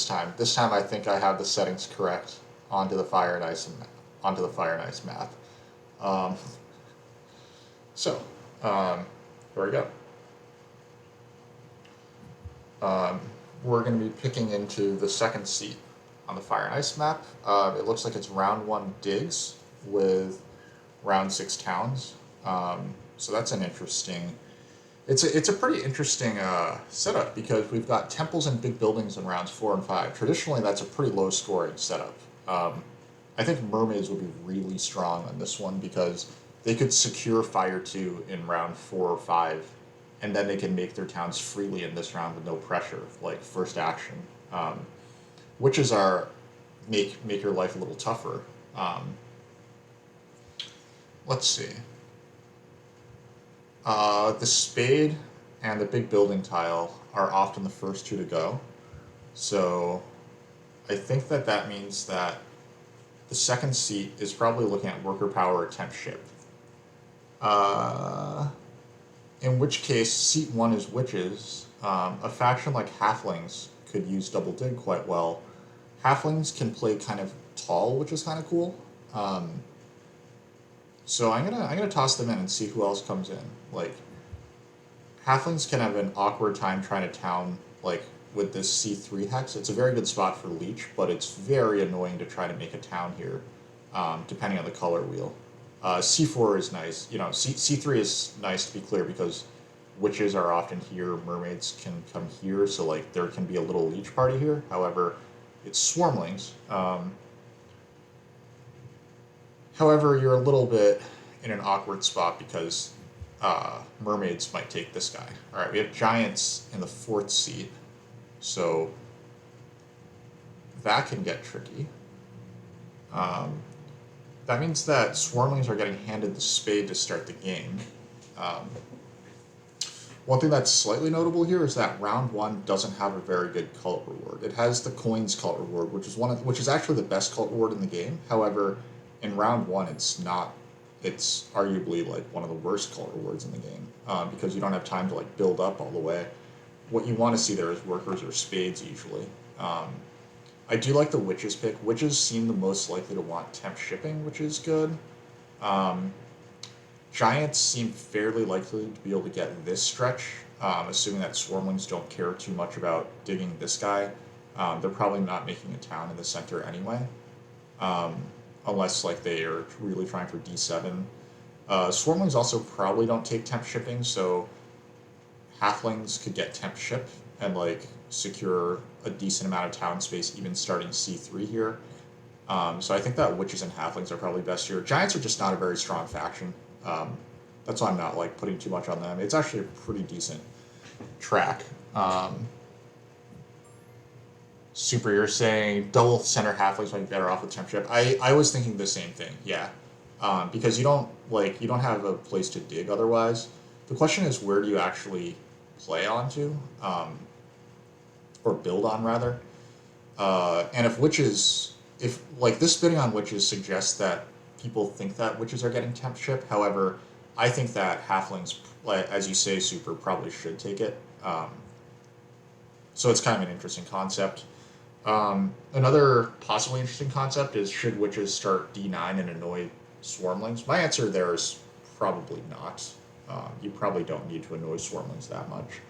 time. This time I think I have the settings correct onto the Fire and Ice map. Um, so here we go. We're going to be picking into the second seat on the Fire and Ice map. It looks like it's round 1 digs with round 6 towns. So that's an interesting. It's a pretty interesting setup because we've got temples and big buildings in rounds 4 and 5. Traditionally, that's a pretty low scoring setup. I think mermaids would be really strong on this one because they could secure Fire 2 in round 4 or 5, and then they can make their towns freely in this round with no pressure, like first action. Witches are make your life a little tougher. Let's see. The spade and the big building tile are often the first two to go. So I think that means that the second seat is probably looking at worker power or temp ship. In which case, seat 1 is witches. A faction like halflings could use double dig quite well. Halflings can play kind of tall, which is kind of cool. So I'm gonna toss them in and see who else comes in. Like, halflings can have an awkward time trying to town like with this C3 hex. It's a very good spot for leech, but it's very annoying to try to make a town here, depending on the color wheel. C4 is nice. You know, C3 is nice to be clear because witches are often here. Mermaids can come here, so like there can be a little leech party here. However, it's swarmlings. However, you're a little bit in an awkward spot because mermaids might take this guy. All right, we have giants in the 4th seat, so that can get tricky. That means that swarmlings are getting handed the spade to start the game. One thing that's slightly notable here is that round 1 doesn't have a very good cult reward. It has the coins cult reward, which is actually the best cult reward in the game. However, in round 1, it's not. It's arguably like one of the worst cult rewards in the game because you don't have time to like build up all the way. What you want to see there is workers or spades usually. I do like the witches pick. Witches seem the most likely to want temp shipping, which is good. Giants seem fairly likely to be able to get this stretch, assuming that swarmlings don't care too much about digging this guy. They're probably not making a town in the center anyway, unless like they are really trying for D7. Swarmlings also probably don't take temp shipping, so halflings could get temp ship and like secure a decent amount of town space even starting C3 here. So I think that witches and halflings are probably best here. Giants are just not a very strong faction. That's why I'm not like putting too much on them. It's actually a pretty decent track. Super, you're saying double center halflings might be better off with temp ship. I was thinking the same thing, yeah. Because you don't have a place to dig otherwise. The question is, where do you actually play onto, or build on rather? And if like this bidding on witches suggests that people think that witches are getting temp ship. However, I think that halflings, like as you say, super probably should take it. So it's kind of an interesting concept. Another possibly interesting concept is, should witches start D9 and annoy swarmlings? My answer there is probably not. You probably don't need to annoy swarmlings that much.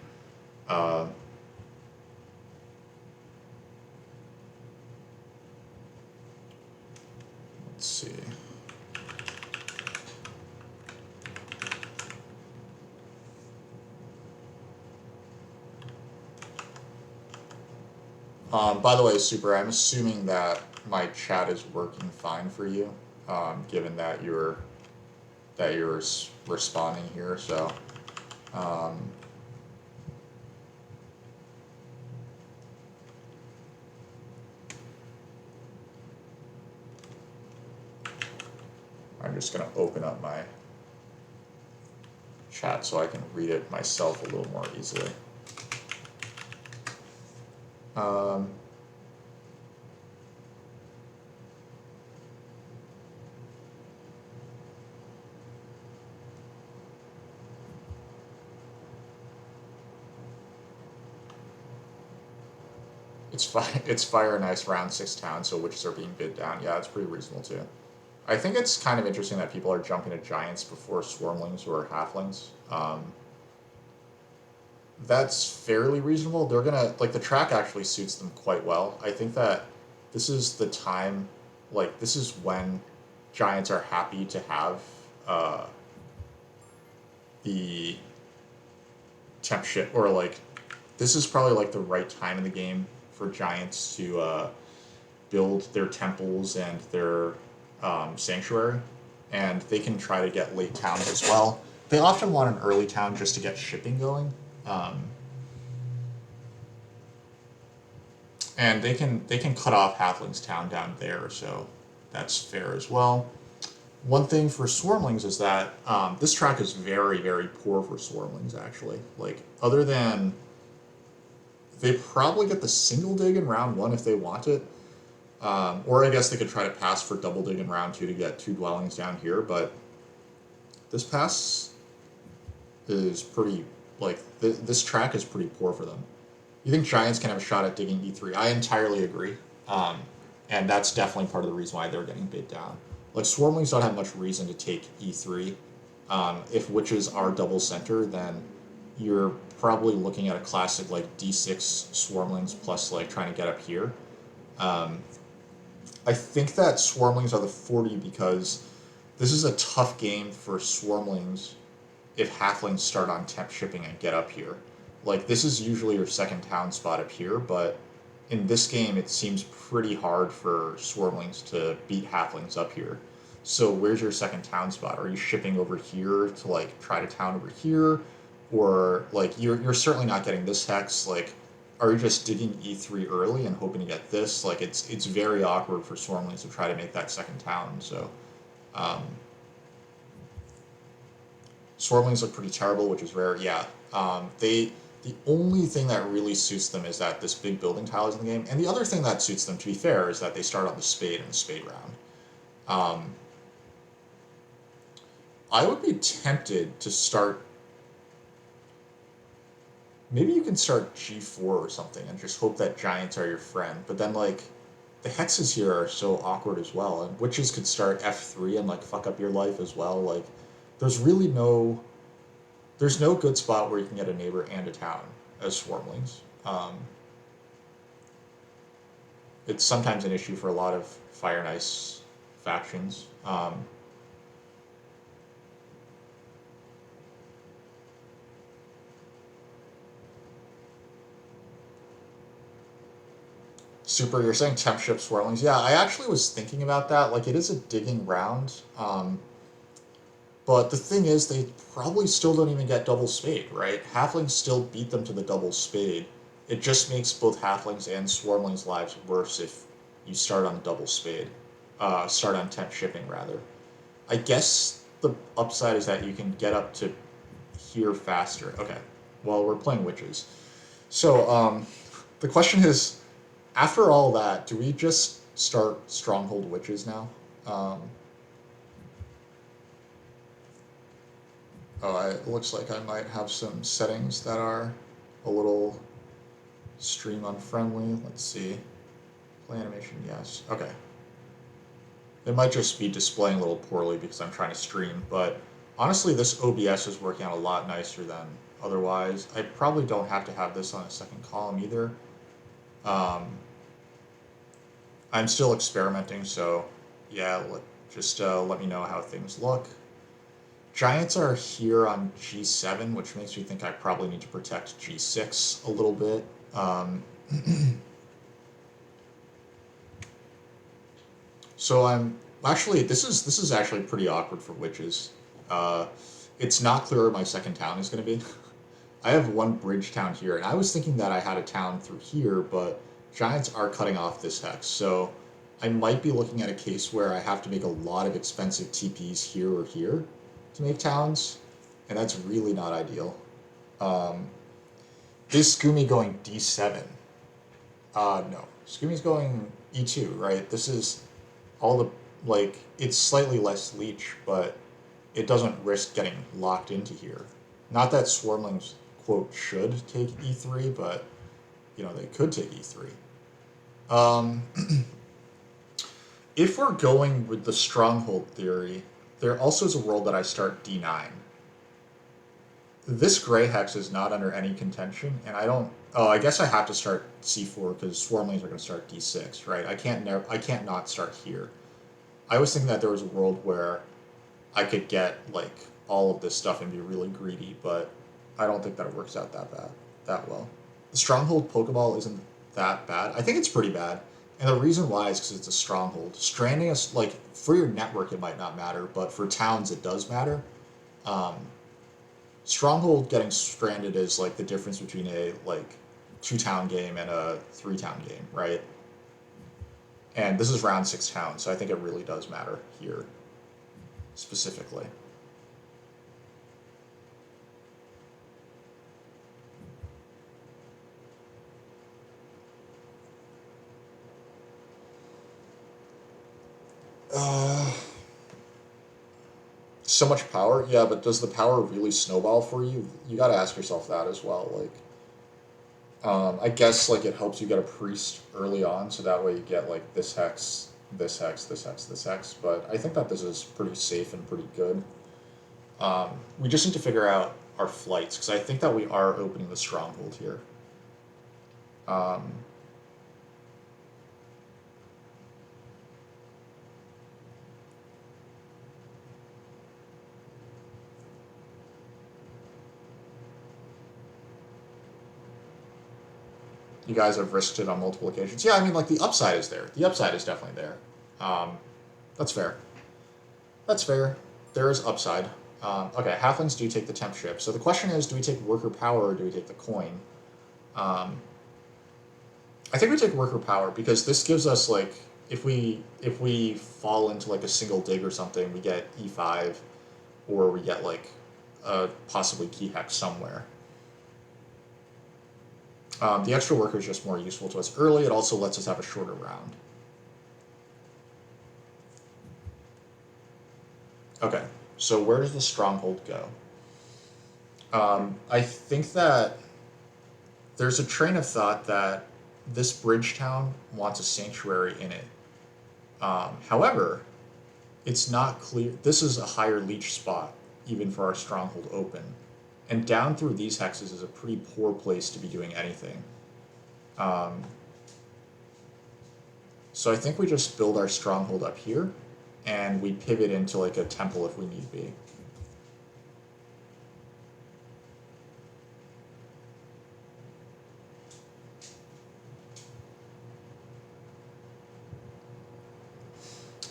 Let's see. By the way, Super, I'm assuming that my chat is working fine for you, given that you're responding here. So, I'm just gonna open up my chat so I can read it myself a little more easily. it's fire and ice round 6 towns, so witches are being bid down. Yeah, it's pretty reasonable too. I think it's kind of interesting that people are jumping to giants before swarmlings or halflings. That's fairly reasonable. They're gonna like the track actually suits them quite well. I think that this is the time, like this is when giants are happy to have uh, the temp ship, or like this is probably like the right time in the game for giants to build their temples and their sanctuary, and they can try to get late towns as well. They often want an early town just to get shipping going. Um, and they can cut off Halfling's town down there, so that's fair as well. One thing for Swarmlings is that this track is very, very poor for Swarmlings, actually. Like, other than... They probably get the single dig in round 1 if they want it. Or I guess they could try to pass for double dig in round 2 to get 2 dwellings down here, but this pass is pretty... Like, this track is pretty poor for them. You think Giants can have a shot at digging E3? I entirely agree. And that's definitely part of the reason why they're getting bid down. Like, Swarmlings don't have much reason to take E3. If Witches are double center, then you're probably looking at a classic, like, D6 Swarmlings plus, like, trying to get up here. I think that Swarmlings are the 40 because this is a tough game for Swarmlings if Halflings start on temp shipping and get up here. Like, this is usually your second town spot up here, but in this game it seems pretty hard for Swarmlings to beat Halflings up here. So where's your second town spot? Are you shipping over here to, like, try to town over here? Or, like, you're certainly not getting this hex. Like, are you just digging E3 early and hoping to get this? Like, it's very awkward for Swarmlings to try to make that second town, so... Swarmlings look pretty terrible, which is rare. Yeah, the only thing that really suits them is that this big building tile is in the game, and the other thing that suits them, to be fair, is that they start on the spade in the spade round. I would be tempted to start... Maybe you can start G4 or something and just hope that giants are your friend, but then, like, the hexes here are so awkward as well, and witches could start F3 and, like, fuck up your life as well. Like, there's really no... There's no good spot where you can get a neighbor and a town as Swarmlings. It's sometimes an issue for a lot of Fire and Ice factions. Super, you're saying temp ship Swarmlings? Yeah, I actually was thinking about that. Like, it is a digging round. But the thing is, they probably still don't even get double spade, right? Halflings still beat them to the double spade. It just makes both Halflings and Swarmlings' lives worse if you start on double spade. Start on temp shipping, rather. I guess the upside is that you can get up to here faster. Okay, well, we're playing witches. So, the question is, after all that, do we just start Stronghold Witches now? It looks like I might have some settings that are a little stream unfriendly. Let's see. Play animation, yes. Okay. It might just be displaying a little poorly because I'm trying to stream, but honestly, this OBS is working out a lot nicer than otherwise. I probably don't have to have this on a second column either. I'm still experimenting, so yeah, just let me know how things look. Giants are here on G7, which makes me think I probably need to protect G6 a little bit. So I'm actually this is actually pretty awkward for witches. It's not clear where my second town is going to be. I have one bridge town here, and I was thinking that I had a town through here, but giants are cutting off this hex, so I might be looking at a case where I have to make a lot of expensive TPs here or here to make towns, and that's really not ideal. Is Scoomy going D7? No. Scooby's going E2, right? This is all the, like, it's slightly less leech, but it doesn't risk getting locked into here. Not that Swarmlings, quote, should take E3, but, you know, they could take E3. Um, if we're going with the stronghold theory, there also is a world that I start D9. This gray hex is not under any contention, and I don't. Oh, I guess I have to start C4 because swarmlings are going to start D6, right? I can't not start here. I was thinking that there was a world where I could get like all of this stuff and be really greedy, but I don't think that it works out that well. The stronghold Pokeball isn't that bad. I think it's pretty bad, and the reason why is because it's a stronghold. Stranding is like for your network it might not matter, but for towns it does matter. Um, Stronghold getting stranded is like the difference between a like 2 town game and a 3 town game, right? And this is round 6 towns, so I think it really does matter here specifically. Uh, so much power, yeah, but does the power really snowball for you? You got to ask yourself that as well. Like, I guess like it helps you get a priest early on, so that way you get like this hex, this hex, this hex, this hex. But I think that this is pretty safe and pretty good. We just need to figure out our flights because I think that we are opening the stronghold here. Um, you guys have risked it on multiple occasions. Yeah, I mean, like the upside is there. The upside is definitely there. Um, that's fair. That's fair. There is upside. Okay, halflings do take the temp ship. So the question is, do we take worker power or do we take the coin? Um, I think we take worker power because this gives us like if we fall into like a single dig or something, we get E5 or we get like possibly key hex somewhere. The extra worker is just more useful to us early. It also lets us have a shorter round. Okay, so where does the stronghold go? I think that there's a train of thought that this bridge town wants a sanctuary in it. However, it's not clear. This is a higher leech spot, even for our stronghold open. And down through these hexes is a pretty poor place to be doing anything. Um, so I think we just build our stronghold up here, and we pivot into like a temple if we need be.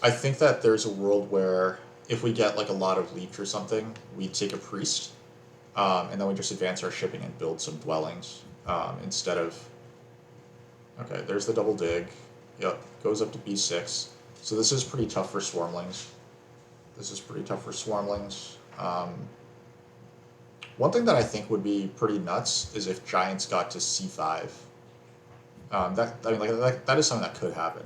I think that there's a world where if we get like a lot of leech or something, we take a priest, and then we just advance our shipping and build some dwellings instead of. Okay, there's the double dig. Yep, goes up to B6. So this is pretty tough for swarmlings. This is pretty tough for swarmlings. One thing that I think would be pretty nuts is if giants got to C5. That I mean, like that is something that could happen.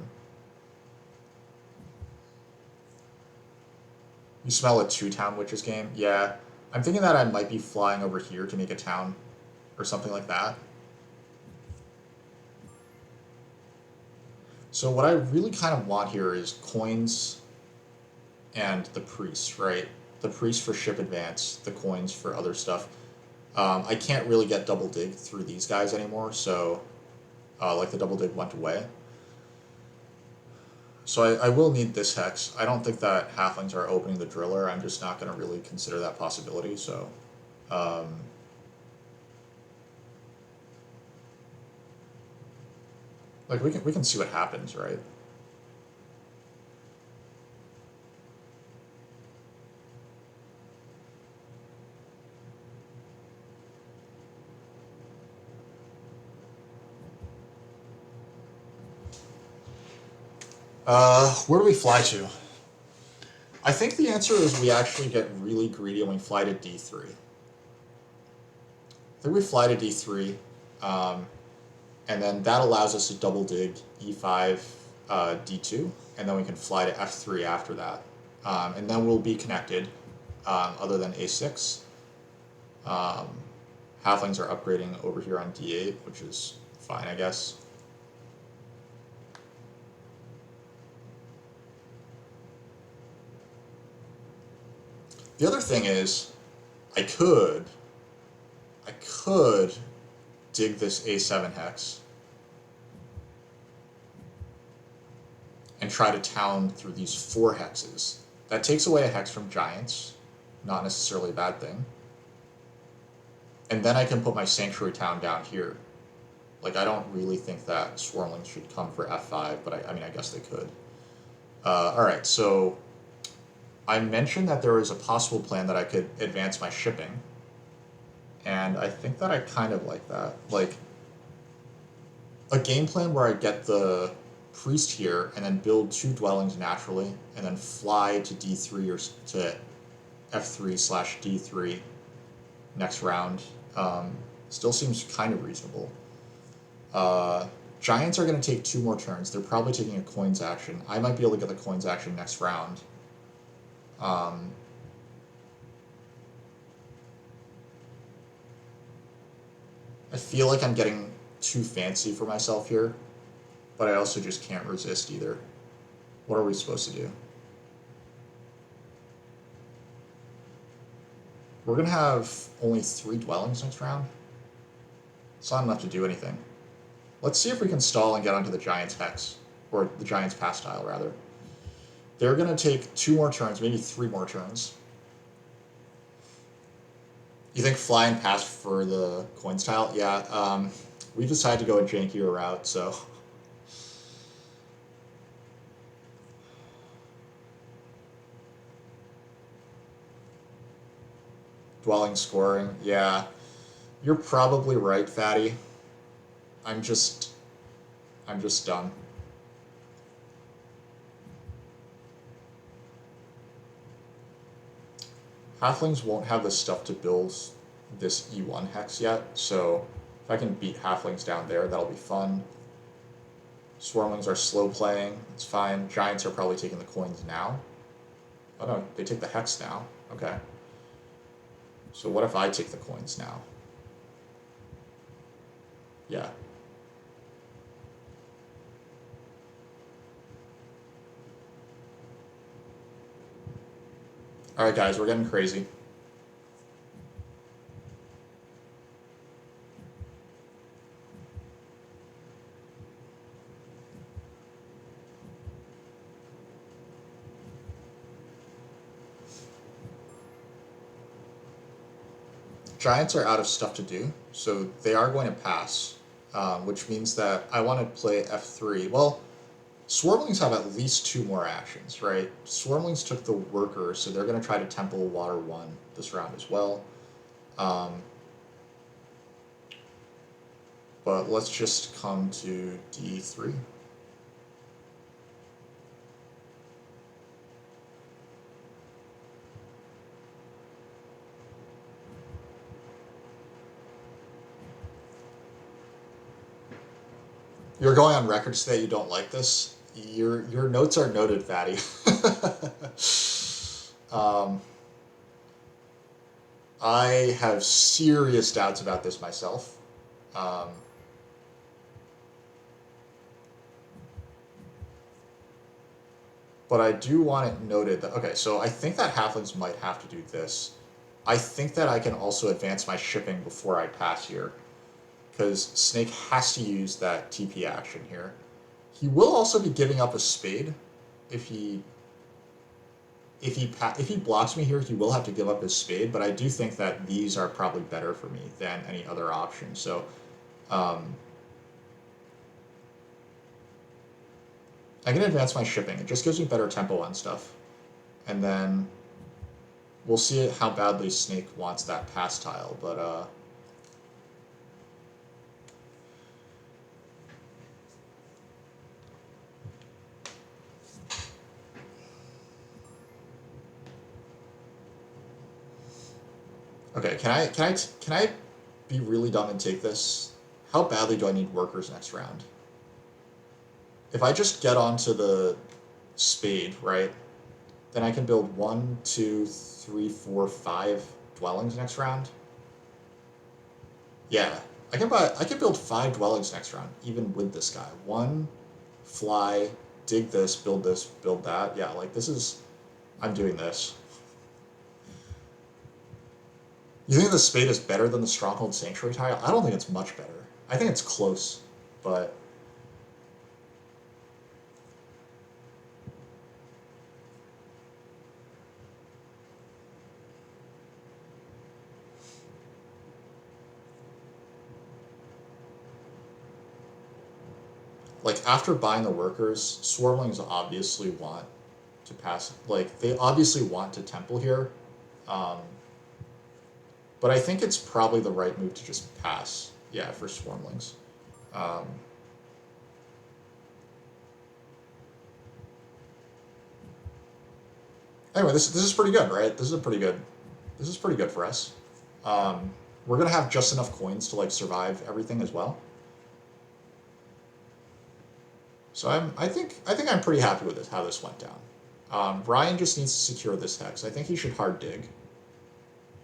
You smell a 2 town witches game? Yeah. I'm thinking that I might be flying over here to make a town or something like that. So what I really kind of want here is coins and the priest, right? The priest for ship advance, the coins for other stuff. I can't really get double dig through these guys anymore, so like the double dig went away. So I will need this hex. I don't think that halflings are opening the driller. I'm just not going to really consider that possibility. So, um, like we can see what happens, right? Where do we fly to? I think the answer is we actually get really greedy and we fly to D3. I think we fly to D3, um, and then that allows us to double dig E5, D2, and then we can fly to F3 after that. And then we'll be connected, other than A6. Um, Halflings are upgrading over here on D8, which is fine, I guess. The other thing is, I could dig this A7 hex and try to town through these 4 hexes. That takes away a hex from giants, not necessarily a bad thing. And then I can put my sanctuary town down here. Like, I don't really think that swarmlings should come for F5, but I mean, I guess they could. Alright, so I mentioned that there was a possible plan that I could advance my shipping. And I think that I kind of like that. Like, a game plan where I get the priest here and then build 2 dwellings naturally and then fly to D3 or to F3/D3 next round still seems kind of reasonable. Giants are going to take 2 more turns. They're probably taking a coins action. I might be able to get the coins action next round. I feel like I'm getting too fancy for myself here, but I also just can't resist either. What are we supposed to do? We're going to have only 3 dwellings next round. It's not enough to do anything. Let's see if we can stall and get onto the Giant's Hex, or the Giant's Pass tile, rather. They're going to take 2 more turns, maybe 3 more turns. You think fly and pass for the coins tile? Yeah, we decided to go a jankier route, so... Dwelling scoring, yeah. You're probably right, Fatty. I'm just done. Halflings won't have the stuff to build this E1 hex yet, so if I can beat halflings down there, that'll be fun. Swarmlings are slow playing, it's fine. Giants are probably taking the coins now. Oh no, they take the hex now. Okay. So what if I take the coins now? Yeah. Alright guys, we're getting crazy. Giants are out of stuff to do, so they are going to pass, which means that I want to play F3. Well, Swarmlings have at least 2 more actions, right? Swarmlings took the worker, so they're going to try to Temple Water 1 this round as well. But let's just come to D3. You're going on record to say you don't like this. Your notes are noted, Fatty. I have serious doubts about this myself. But I do want it noted that, okay, so I think that halflings might have to do this. I think that I can also advance my shipping before I pass here, because Snake has to use that TP action here. He will also be giving up a spade. If he blocks me here, he will have to give up his spade, but I do think that these are probably better for me than any other option. So I can advance my shipping. It just gives me better tempo on stuff. And then we'll see how badly Snake wants that pass tile, but okay, can I be really dumb and take this? How badly do I need workers next round? If I just get onto the spade, right, then I can build 1, 2, 3, 4, 5 dwellings next round. Yeah, I can build 5 dwellings next round, even with this guy. 1, fly, dig this, build that. Yeah, like this is, I'm doing this. You think the spade is better than the stronghold sanctuary tile? I don't think it's much better. I think it's close, but like after buying the workers, swarmlings obviously want to pass. Like they obviously want to temple here, um, but I think it's probably the right move to just pass. Yeah, for swarmlings. Um, anyway, this is pretty good, right? This is pretty good. This is pretty good for us. We're gonna have just enough coins to like survive everything as well. So I think I'm pretty happy with this, how this went down. Ryan just needs to secure this hex. I think he should hard dig.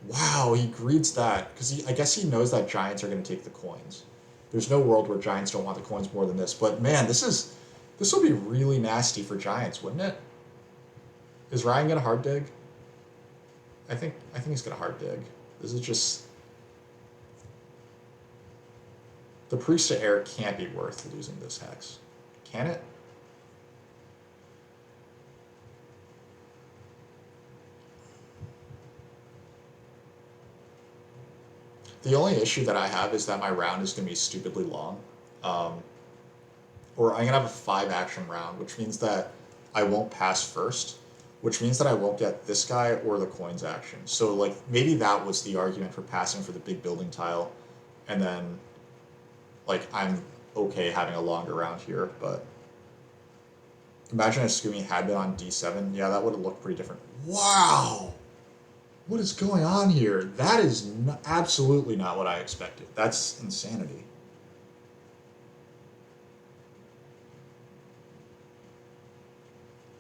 Wow, he greeds that because I guess he knows that giants are going to take the coins. There's no world where giants don't want the coins more than this. But man, this will be really nasty for giants, wouldn't it? Is Ryan going to hard dig? I think he's going to hard dig. This is just the priest to air can't be worth losing this hex, can it? The only issue that I have is that my round is going to be stupidly long. Um, or I'm going to have a 5 action round, which means that I won't pass first, which means that I won't get this guy or the coins action. So, like, maybe that was the argument for passing for the big building tile, and then, like, I'm okay having a longer round here, but imagine if Scooby had been on D7. Yeah, that would have looked pretty different. Wow! What is going on here? That is absolutely not what I expected. That's insanity.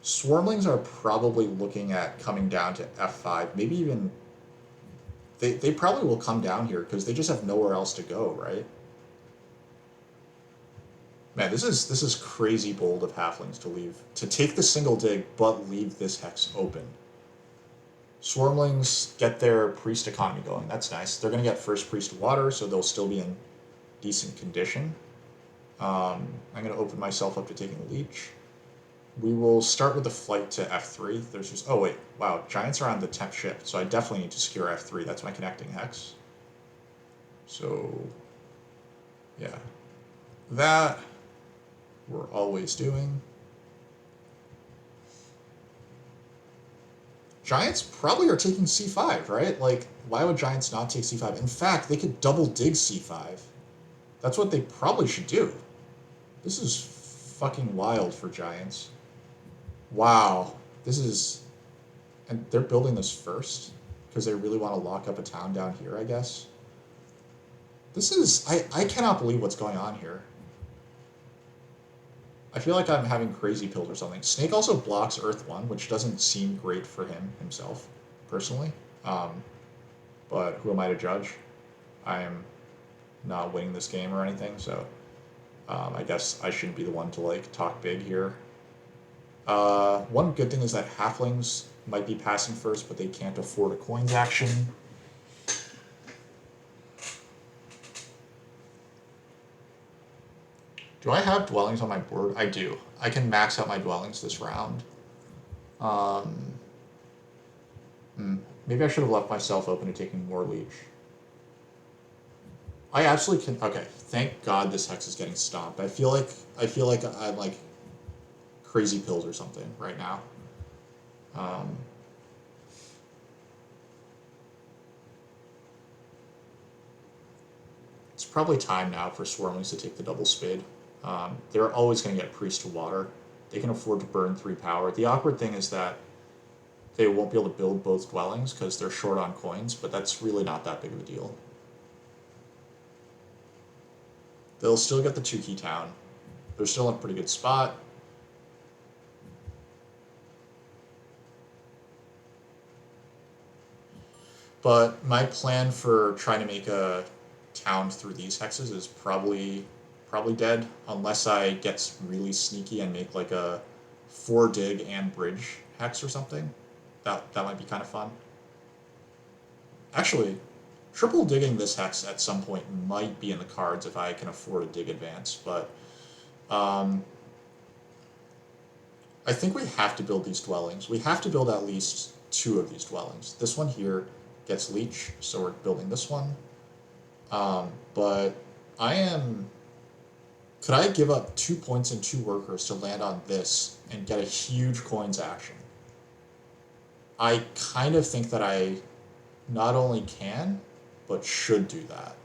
Swarmlings are probably looking at coming down to F5, maybe even... They probably will come down here because they just have nowhere else to go, right? Man, this is crazy bold of halflings to leave. To take the single dig, but leave this hex open. Swarmlings get their priest economy going. That's nice. They're going to get first priest water, so they'll still be in decent condition. I'm going to open myself up to taking leech. We will start with the flight to F3. There's just... Oh, wait. Wow. Giants are on the 10th shift, so I definitely need to secure F3. That's my connecting hex. So, yeah. That we're always doing. Giants probably are taking C5, right? Like, why would Giants not take C5? In fact, they could double dig C5. That's what they probably should do. This is fucking wild for Giants. Wow. This is... And they're building this first? Because they really want to lock up a town down here, I guess? This is... I cannot believe what's going on here. I feel like I'm having crazy pills or something. Snake also blocks Earth 1, which doesn't seem great for him himself, personally. But who am I to judge? I am not winning this game or anything, so I guess I shouldn't be the one to like talk big here. One good thing is that halflings might be passing first, but they can't afford a coins action. Do I have dwellings on my board? I do. I can max out my dwellings this round. Maybe I should have left myself open to taking more leech. I absolutely can... Okay, thank God this hex is getting stopped. I feel like I'm like crazy pills or something right now. It's probably time now for Swarmlings to take the double spade. They're always going to get priest to water. They can afford to burn 3 power. The awkward thing is that they won't be able to build both dwellings because they're short on coins, but that's really not that big of a deal. They'll still get the 2-key town. They're still in a pretty good spot. But my plan for trying to make a town through these hexes is probably dead, unless I get really sneaky and make like a 4 dig and bridge hex or something. That might be kind of fun. Actually, triple digging this hex at some point might be in the cards if I can afford a dig advance, but I think we have to build these dwellings. We have to build at least 2 of these dwellings. This one here gets leech, so we're building this one. But I am... Could I give up 2 points and 2 workers to land on this and get a huge coins action? I kind of think that I not only can, but should do that.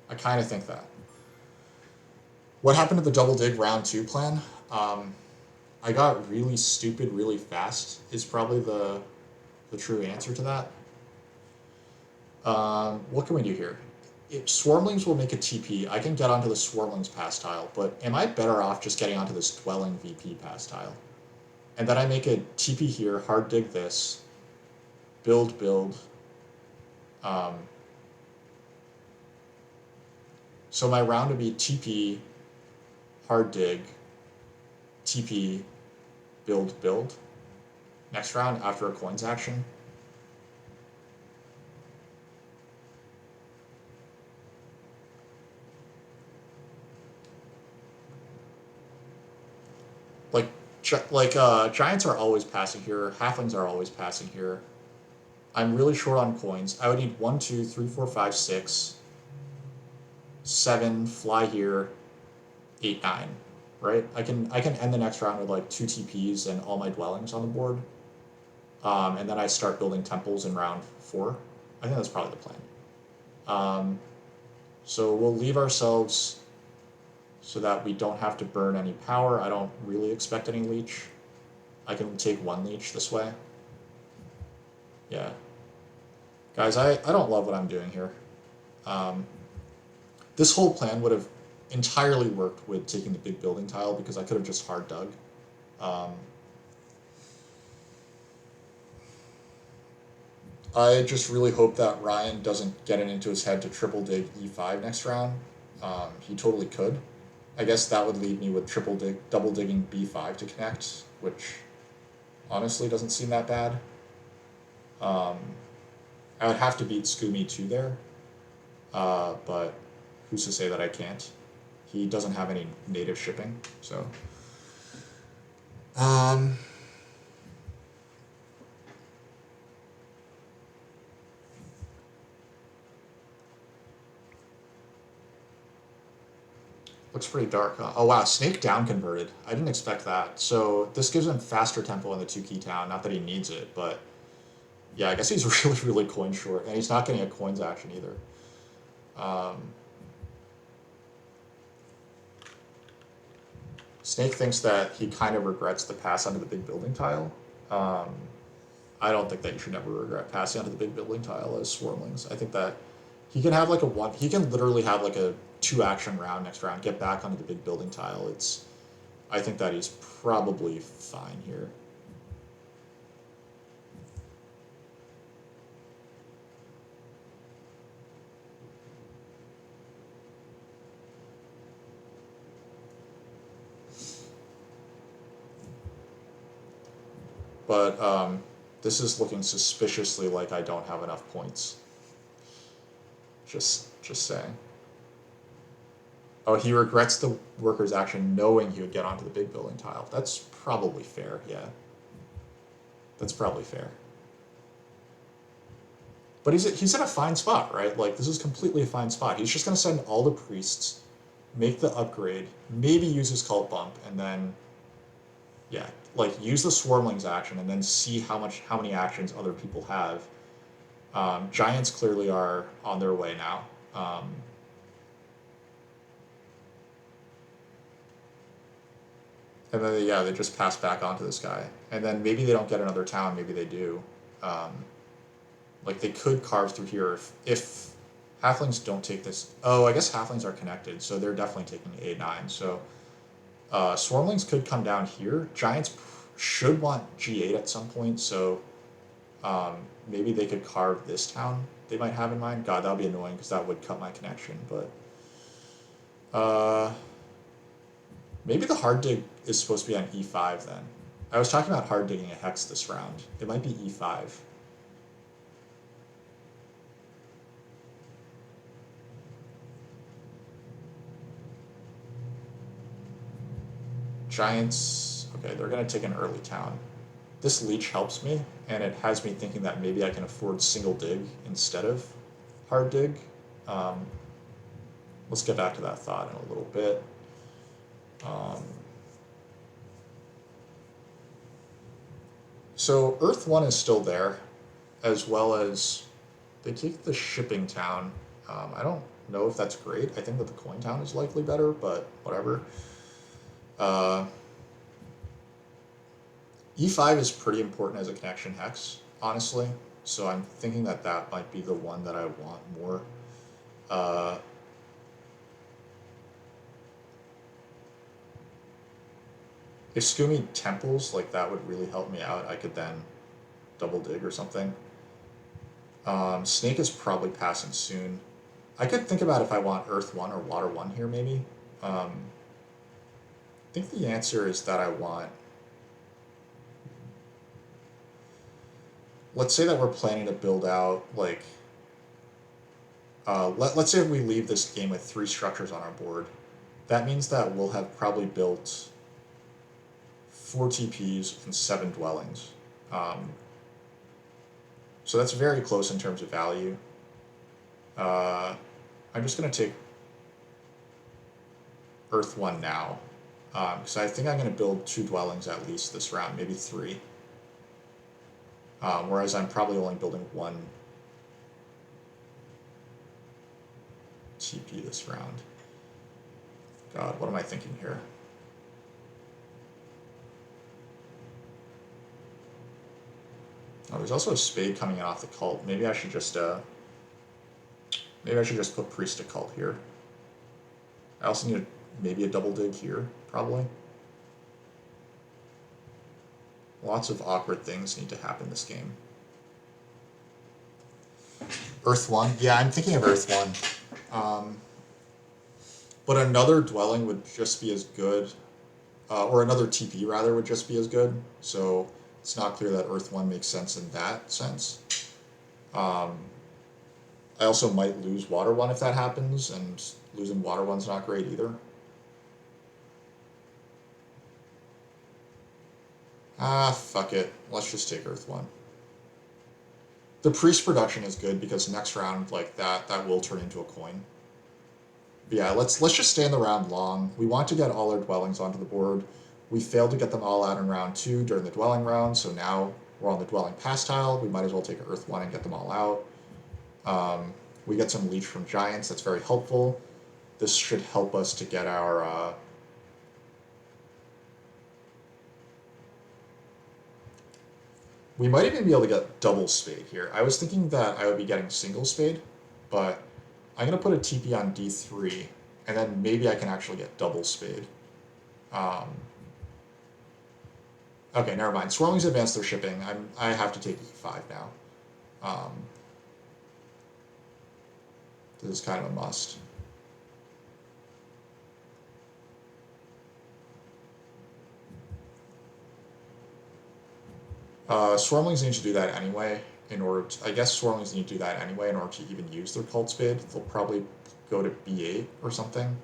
I kind of think that. What happened to the double dig round 2 plan? I got really stupid really fast is probably the true answer to that. What can we do here? If swarmlings will make a TP, I can get onto the swarmlings pass tile, but am I better off just getting onto this dwelling VP pass tile? And then I make a TP here, hard dig this, build. So my round would be TP, hard dig, TP, build. Next round, after a coins action. Giants are always passing here, halflings are always passing here. I'm really short on coins. I would need 1, 2, 3, 4, 5, 6, 7, fly here, 8, 9, right? I can end the next round with like 2 TPs and all my dwellings on the board. And then I start building temples in round 4. I think that's probably the plan. So we'll leave ourselves so that we don't have to burn any power. I don't really expect any leech. I can take 1 leech this way. Yeah. Guys, I don't love what I'm doing here. This whole plan would have entirely worked with taking the big building tile because I could have just hard dug. I just really hope that Ryan doesn't get it into his head to triple dig E5 next round. He totally could. I guess that would leave me with double digging B5 to connect, which honestly doesn't seem that bad. I would have to beat Scoomy 2 there, but who's to say that I can't? He doesn't have any native shipping, so. Looks pretty dark, huh? Oh wow, Snake down converted. I didn't expect that. So this gives him faster tempo in the 2-key town. Not that he needs it, but yeah, I guess he's really coin short, and he's not getting a coins action either. Snake thinks that he kind of regrets the pass onto the big building tile. I don't think that you should never regret passing onto the big building tile as swarmlings. I think that he can have like he can literally have like a 2-action round next round, get back onto the big building tile. I think that he's probably fine here. But this is looking suspiciously like I don't have enough points. Just saying. Oh, he regrets the worker's action knowing he would get onto the big building tile. That's probably fair, yeah. That's probably fair. But he's in a fine spot, right? Like, this is completely a fine spot. He's just going to send all the priests, make the upgrade, maybe use his cult bump, and then, yeah, like, use the swarmlings action, and then see how many actions other people have. Giants clearly are on their way now. And then, yeah, they just pass back onto this guy. And then maybe they don't get another town, maybe they do. Like, they could carve through here if halflings don't take this. Oh, I guess halflings are connected, so they're definitely taking A9. So swarmlings could come down here. Giants should want G8 at some point, so maybe they could carve this town they might have in mind. God, that would be annoying because that would cut my connection, but... maybe the hard dig is supposed to be on E5 then. I was talking about hard digging a hex this round. It might be E5. Giants, okay, they're going to take an early town. This leech helps me, and it has me thinking that maybe I can afford single dig instead of hard dig. Um, let's get back to that thought in a little bit. So Earth 1 is still there, as well as they take the shipping town. I don't know if that's great. I think that the coin town is likely better, but whatever. Uh, E5 is pretty important as a connection hex, honestly. So I'm thinking that that might be the one that I want more. Uh, if Scoomy temples, like that would really help me out. I could then double dig or something. Snake is probably passing soon. I could think about if I want Earth 1 or Water 1 here, maybe. I think the answer is that I want... Let's say that we're planning to build out, like... let's say if we leave this game with 3 structures on our board. That means that we'll have probably built 4 TPs and 7 dwellings. So that's very close in terms of value. I'm just going to take Earth 1 now, because I think I'm going to build 2 dwellings at least this round, maybe 3. Whereas I'm probably only building 1 TP this round. God, what am I thinking here? Oh, there's also a spade coming in off the cult. Maybe I should just put priest to cult here. I also need maybe a double dig here, probably. Lots of awkward things need to happen this game. Earth 1? Yeah, I'm thinking of Earth 1. But another dwelling would just be as good, or another TP rather would just be as good. So it's not clear that Earth 1 makes sense in that sense. I also might lose Water 1 if that happens, and losing Water 1's not great either. Fuck it. Let's just take Earth 1. The priest production is good because next round, like that will turn into a coin. But yeah, let's just stay in the round long. We want to get all our dwellings onto the board. We failed to get them all out in round 2 during the dwelling round, so now we're on the dwelling pass tile. We might as well take Earth 1 and get them all out. We get some leech from giants. That's very helpful. This should help us to get our... we might even be able to get double spade here. I was thinking that I would be getting single spade, but I'm going to put a TP on D3, and then maybe I can actually get double spade. Okay, never mind. Swarmlings advance their shipping. I have to take E5 now. This is kind of a must. Swarmlings need to do that anyway in order to, I guess Swarmlings need to do that anyway in order to even use their cult spade. They'll probably go to B8 or something.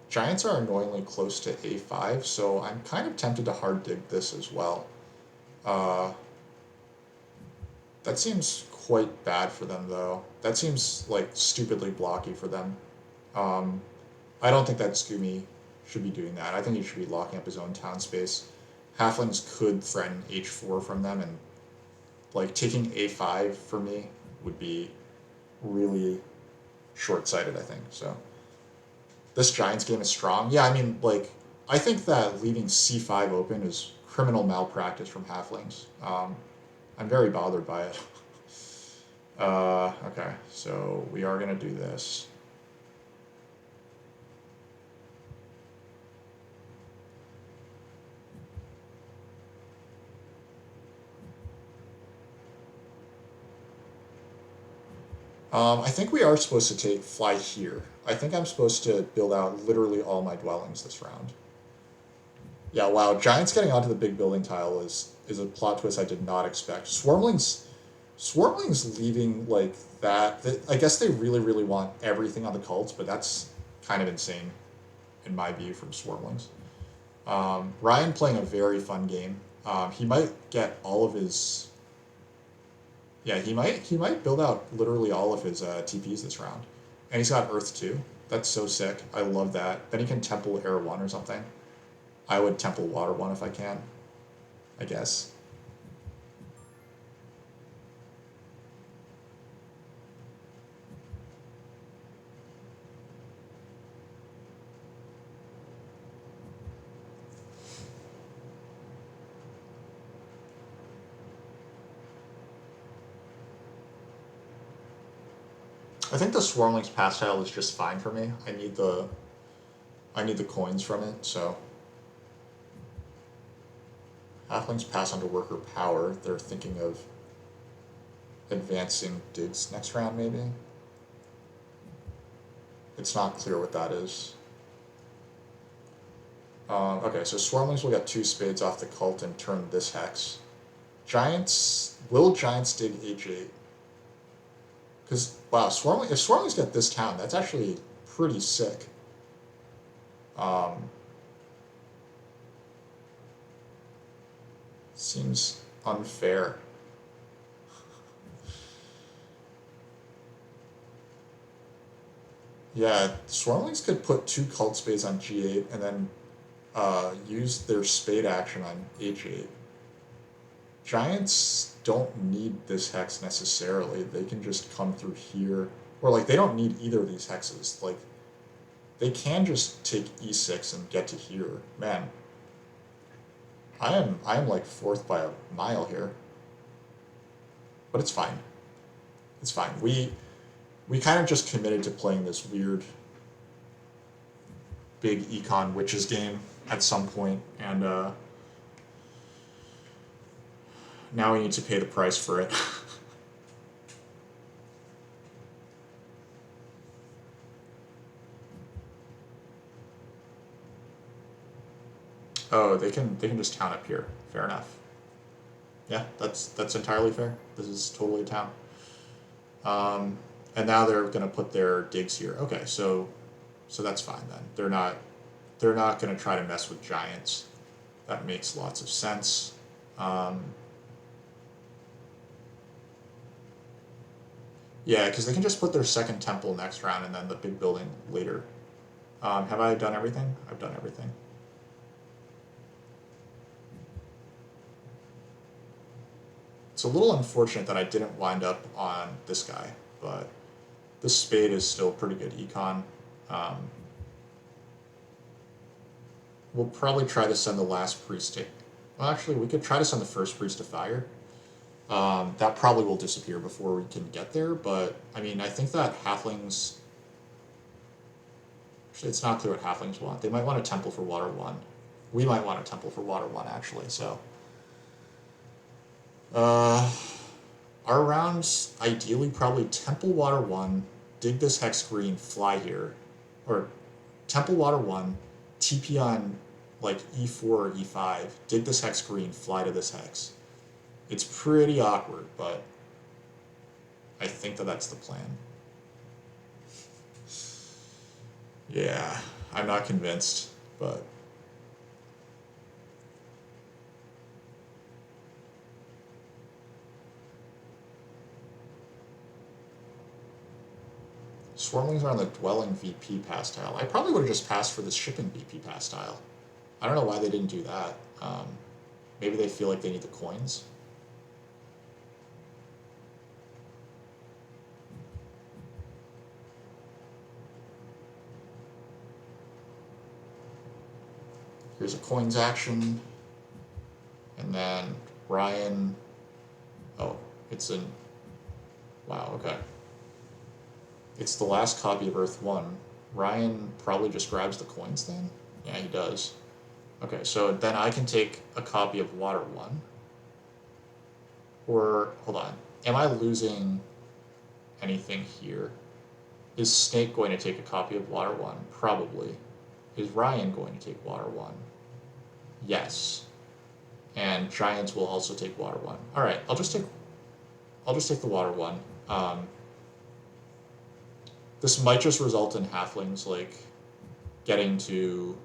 Giants are annoyingly close to A5, so I'm kind of tempted to hard dig this as well. That seems quite bad for them, though. That seems, like, stupidly blocky for them. I don't think that Scoomy should be doing that. I think he should be locking up his own town space. Halflings could threaten H4 from them, and, like, taking A5 for me would be really short-sighted, I think, so... This Giants game is strong. Yeah, I mean, like, I think that leaving C5 open is criminal malpractice from Halflings. I'm very bothered by it. Okay, so we are going to do this. I think we are supposed to fly here. I think I'm supposed to build out literally all my dwellings this round. Yeah, wow, Giants getting onto the big building tile is a plot twist I did not expect. Swarmlings Swarmlings leaving like that, I guess they really, really want everything on the cults, but that's kind of insane in my view from Swarmlings. Ryan playing a very fun game. He might get all of his. Yeah, he might build out literally all of his TPs this round, and he's got Earth 2. That's so sick. I love that. Then he can Temple Air 1 or something. I would Temple Water 1 if I can. I guess. I think the Swarmlings pass tile is just fine for me. I need the coins from it, so halflings pass onto worker power. They're thinking of advancing digs next round, maybe. It's not clear what that is. Okay, so Swarmlings will get 2 spades off the cult and turn this hex. Will Giants dig H8? Because, wow, if Swarmlings get this town, that's actually pretty sick. Seems unfair. Yeah, Swarmlings could put 2 cult spades on G8 and then use their spade action on H8. Giants don't need this hex necessarily. They can just come through here. Or, like, they don't need either of these hexes. Like, they can just take E6 and get to here. Man, I am like 4th by a mile here. But it's fine. It's fine. We kind of just committed to playing this weird big econ witches game at some point, and now we need to pay the price for it. Oh, they can just town up here. Fair enough. Yeah, that's entirely fair. This is totally a town. And now they're gonna put their digs here. Okay, so that's fine then. They're not gonna try to mess with giants. That makes lots of sense. Yeah, because they can just put their second temple next round and then the big building later. Have I done everything? I've done everything. It's a little unfortunate that I didn't wind up on this guy, but this spade is still pretty good econ. We'll probably try to send the last priest to... Well, actually, we could try to send the first priest to fire. That probably will disappear before we can get there, but, I mean, I think that halflings... Actually, it's not clear what halflings want. They might want a temple for water 1. We might want a temple for water 1, actually, so... Our rounds, ideally, probably temple water 1, dig this hex green, fly here. Or temple water 1, TP on, like, E4 or E5, dig this hex green, fly to this hex. It's pretty awkward, but I think that that's the plan. Yeah, I'm not convinced, but... Swarmlings are on the dwelling VP pass tile. I probably would have just passed for this shipping VP pass tile. I don't know why they didn't do that. Maybe they feel like they need the coins. Here's a coins action. And then Ryan... Oh, it's in... Wow, okay. It's the last copy of Earth 1. Ryan probably just grabs the coins then? Yeah, he does. Okay, so then I can take a copy of Water 1. Or, hold on. Am I losing anything here? Is Snake going to take a copy of Water 1? Probably. Is Ryan going to take Water 1? Yes. And Giants will also take Water 1. Alright, I'll just take... I'll just take the water one. This might just result in halflings like getting to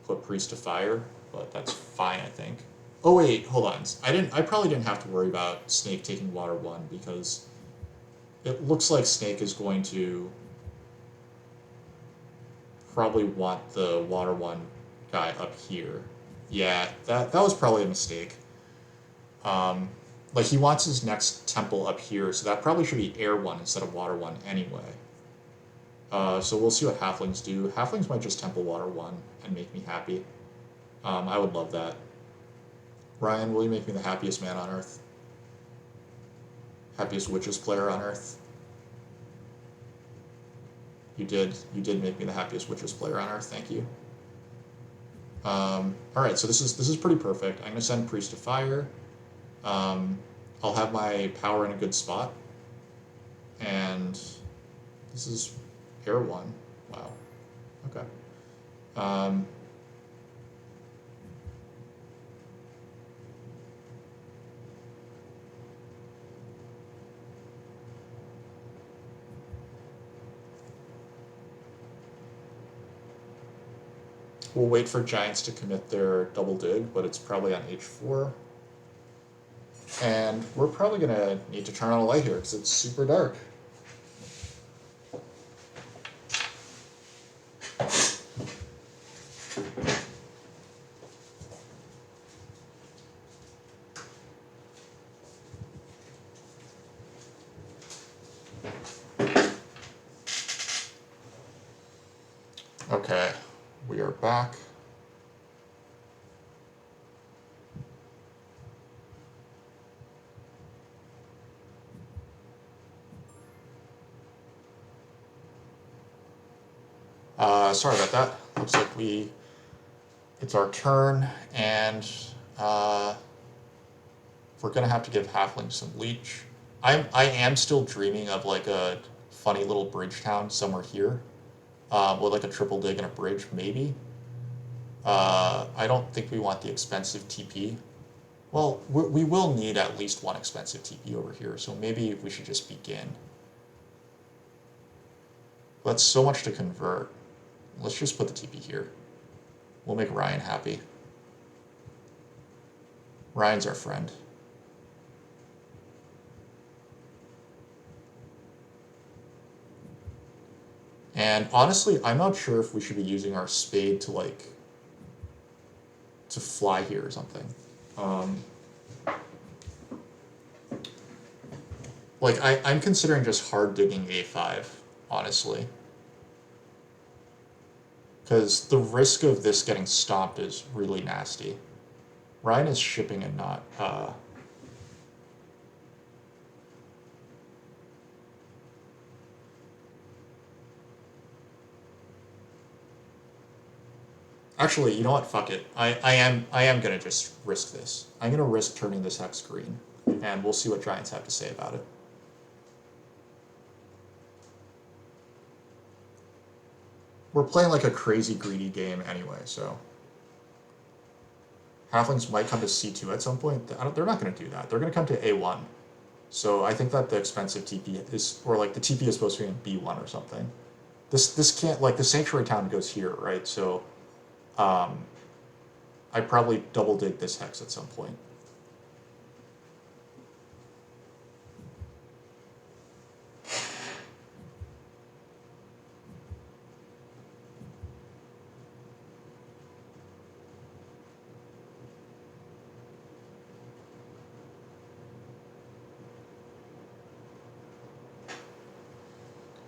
put priest to fire, but that's fine, I think. Oh wait, hold on. I probably didn't have to worry about Snake taking water one because it looks like Snake is going to probably want the water one guy up here. Yeah, that was probably a mistake. Like he wants his next temple up here, so that probably should be air one instead of water one anyway. So we'll see what halflings do. Halflings might just temple water one and make me happy. I would love that. Ryan, will you make me the happiest man on earth? Happiest witches player on earth? You did make me the happiest witches player on earth. Thank you. All right, so this is pretty perfect. I'm gonna send priest to fire. I'll have my power in a good spot, and this is air one. Wow. Okay. We'll wait for giants to commit their double dig, but it's probably on h4. And we're probably going to need to turn on a light here because it's super dark. Okay, we are back. Sorry about that. Looks like it's our turn, and we're gonna have to give halflings some leech. I am still dreaming of like a funny little bridge town somewhere here, with like a triple dig and a bridge, maybe. I don't think we want the expensive TP. Well, we will need at least one expensive TP over here, so maybe we should just begin. That's so much to convert. Let's just put the TP here. We'll make Ryan happy. Ryan's our friend. And honestly, I'm not sure if we should be using our spade to fly here or something. I'm considering just hard digging A5, honestly. Because the risk of this getting stomped is really nasty. Ryan is shipping and not, Actually, you know what? Fuck it. I am gonna just risk this. I'm gonna risk turning this hex green, and we'll see what Giants have to say about it. We're playing like a crazy greedy game anyway, so halflings might come to C2 at some point. They're not going to do that. They're going to come to A1. So I think that the expensive TP is, or like the TP is supposed to be in B1 or something. This can't, like the sanctuary town goes here, right? So I probably double dig this hex at some point.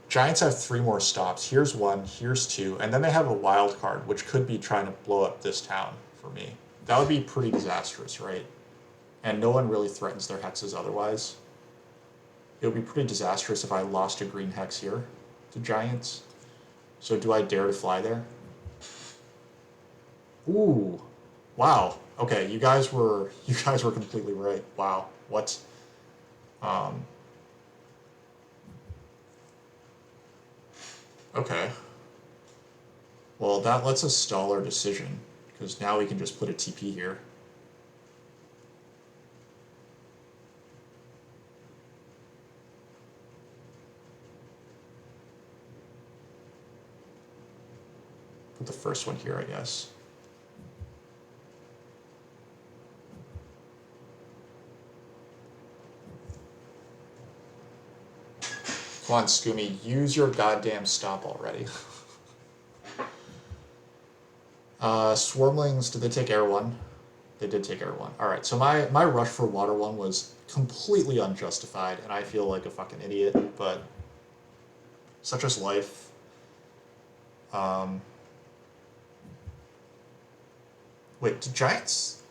Giants have 3 more stops. Here's 1, here's 2, and then they have a wild card, which could be trying to blow up this town for me. That would be pretty disastrous, right? And no one really threatens their hexes otherwise. It would be pretty disastrous if I lost a green hex here to Giants. So do I dare to fly there? Ooh, wow. Okay, you guys were completely right. Wow, what? Okay. Well, that lets us stall our decision, because now we can just put a TP here. with the first one here, I guess. Come on, Scoomy, use your goddamn stomp already. Swarmlings, did they take Air 1? They did take Air 1. Alright, so my rush for Water 1 was completely unjustified, and I feel like a fucking idiot, but such is life. Wait, did Giants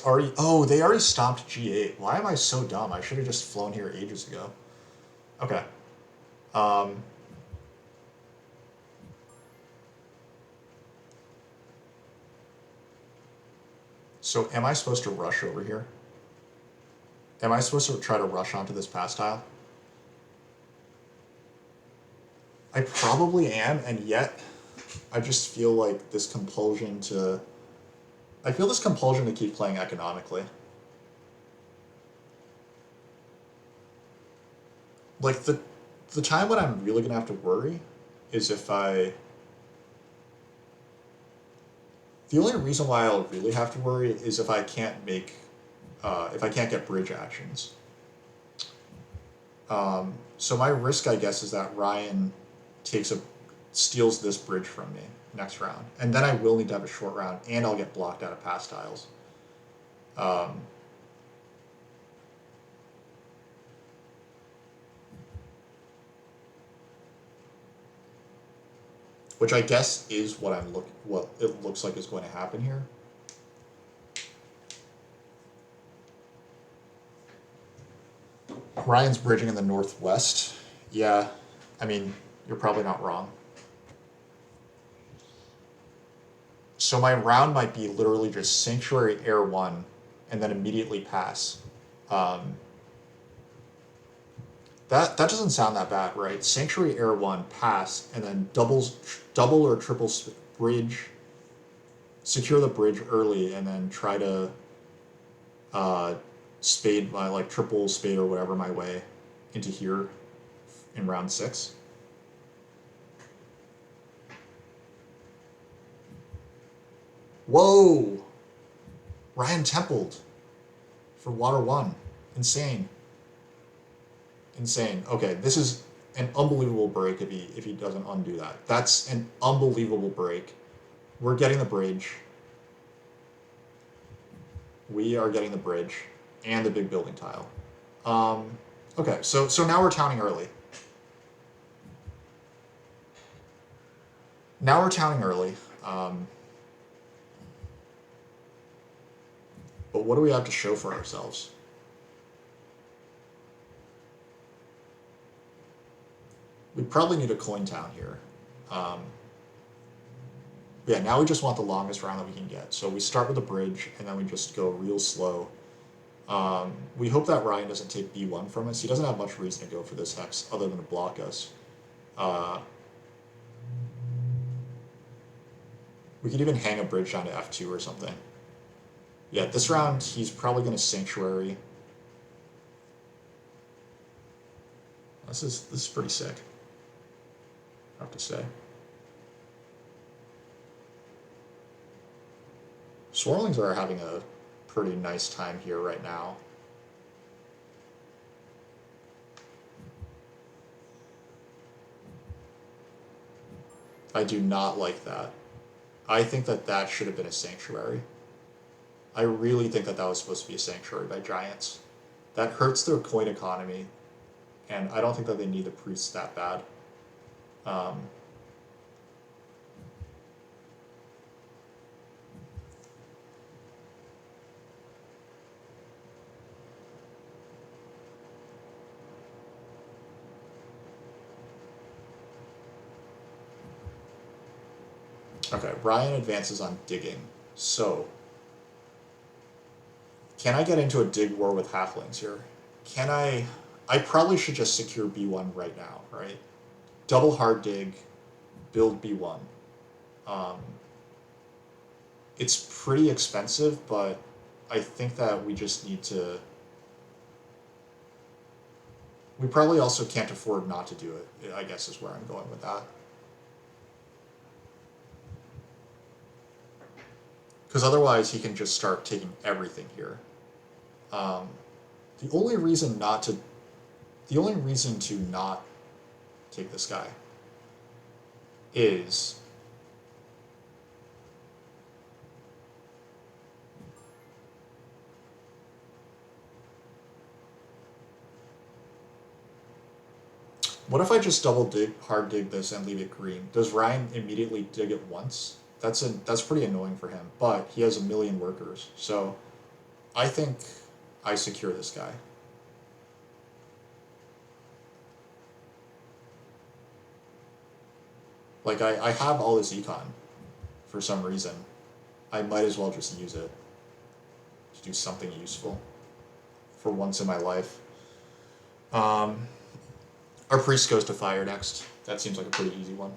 already... Oh, they already stomped G8. Why am I so dumb? I should have just flown here ages ago. Okay. So am I supposed to rush over here? Am I supposed to try to rush onto this pass tile? I probably am, and yet I just feel like this compulsion to... I feel this compulsion to keep playing economically. Like, the time when I'm really going to have to worry is if I... The only reason why I'll really have to worry is if I can't make... if I can't get bridge actions. So my risk, I guess, is that Ryan steals this bridge from me next round. And then I will need to have a short round, and I'll get blocked out of pass tiles. Which I guess is what it looks like is going to happen here. Ryan's bridging in the northwest. Yeah, I mean, you're probably not wrong. So my round might be literally just Sanctuary Air 1 and then immediately pass. That doesn't sound that bad, right? Sanctuary Air 1, pass, and then double or triple bridge, secure the bridge early, and then try to spade my, like, triple spade or whatever my way into here in round 6. Whoa! Ryan templed for Water 1. Insane. Insane. Okay, this is an unbelievable break if he doesn't undo that. That's an unbelievable break. We're getting the bridge. We are getting the bridge and the big building tile. Okay, so now we're towning early. Now we're towning early. But what do we have to show for ourselves? We probably need a coin town here. Yeah, now we just want the longest round that we can get. So we start with a bridge, and then we just go real slow. We hope that Ryan doesn't take B1 from us. He doesn't have much reason to go for this hex other than to block us. We could even hang a bridge down to F2 or something. Yeah, this round, he's probably going to Sanctuary. This is pretty sick, I have to say. Swarmlings are having a pretty nice time here right now. I do not like that. I think that should have been a Sanctuary. I really think that was supposed to be a Sanctuary by Giants. That hurts their coin economy, and I don't think that they need the priests that bad. Okay, Ryan advances on digging. So, can I get into a dig war with halflings here? Can I... I probably should just secure B1 right now, right? Double hard dig, build B1. It's pretty expensive, but I think that we just need to... We probably also can't afford not to do it, I guess is where I'm going with that. Because otherwise he can just start taking everything here. Um, the only reason to not take this guy is what if I just hard dig this and leave it green? Does Ryan immediately dig it once? That's pretty annoying for him, but he has a million workers, so I think I secure this guy. Like, I have all this econ for some reason. I might as well just use it to do something useful for once in my life. Our priest goes to fire next. That seems like a pretty easy one.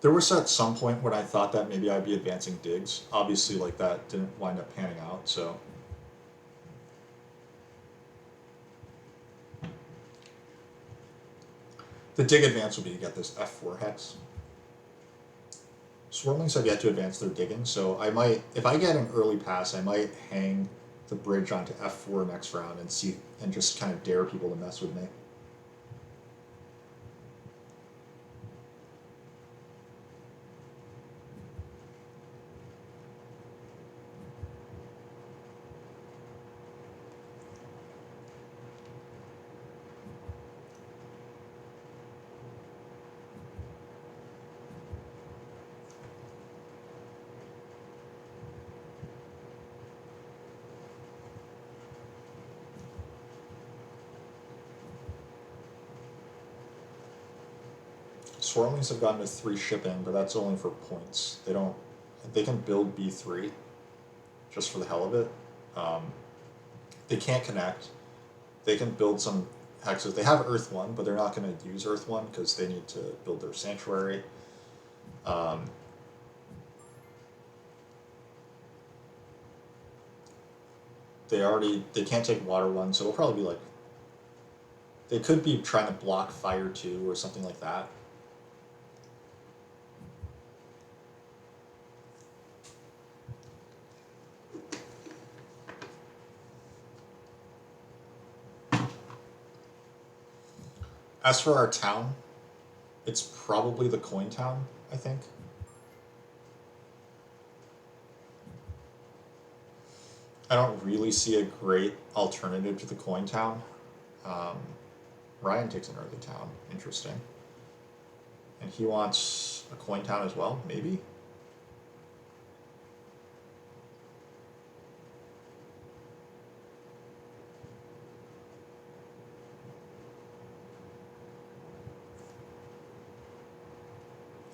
There was at some point when I thought that maybe I'd be advancing digs. Obviously, like, that didn't wind up panning out, so. The dig advance would be to get this F4 hex. Swarmlings have yet to advance their digging, so I might, if I get an early pass, I might hang the bridge onto F4 next round and just kind of dare people to mess with me. Swarmlings have gotten to 3 shipping, but that's only for points. They can build B3 just for the hell of it. They can't connect. They can build some hexes. They have Earth 1, but they're not going to use Earth 1 because they need to build their sanctuary. They can't take Water 1, so it'll probably be like, they could be trying to block Fire 2 or something like that. As for our town, it's probably the coin town, I think. I don't really see a great alternative to the coin town. Ryan takes an early town. Interesting. And he wants a coin town as well, maybe?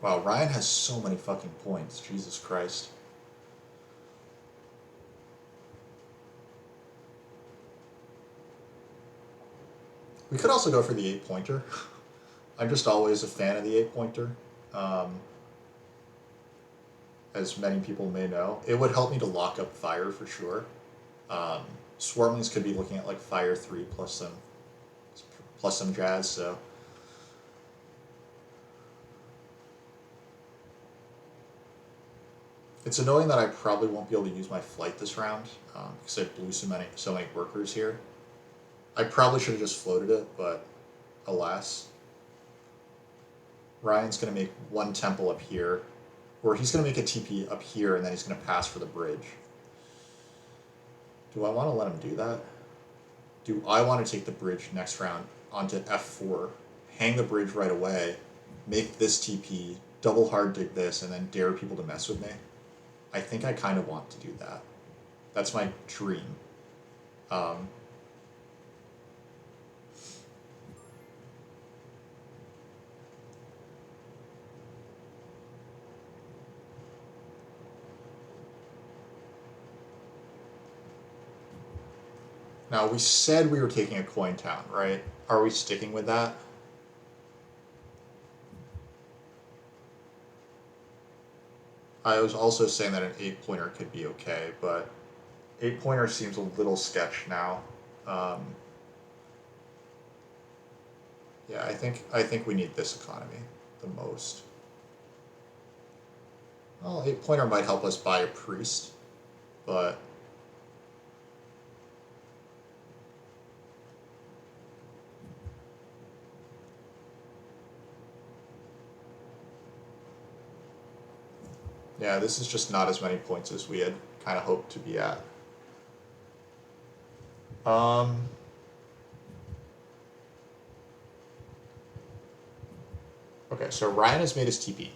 Wow, Ryan has so many fucking points. Jesus Christ. We could also go for the 8-pointer. I'm just always a fan of the 8-pointer. As many people may know. It would help me to lock up fire for sure. Swarmlings could be looking at like fire 3 plus some jazz, so. It's annoying that I probably won't be able to use my flight this round, because I blew so many workers here. I probably should have just floated it, but alas. Ryan's going to make one temple up here, or he's going to make a TP up here, and then he's going to pass for the bridge. Do I want to let him do that? Do I want to take the bridge next round onto F4, hang the bridge right away, make this TP, double hard dig this, and then dare people to mess with me? I think I kind of want to do that. That's my dream. Now, we said we were taking a coin town, right? Are we sticking with that? I was also saying that an 8-pointer could be okay, but 8-pointer seems a little sketch now. Yeah, I think we need this economy the most. Well, 8-pointer might help us buy a priest, but yeah, this is just not as many points as we had kind of hoped to be at. Okay, so Ryan has made his TP.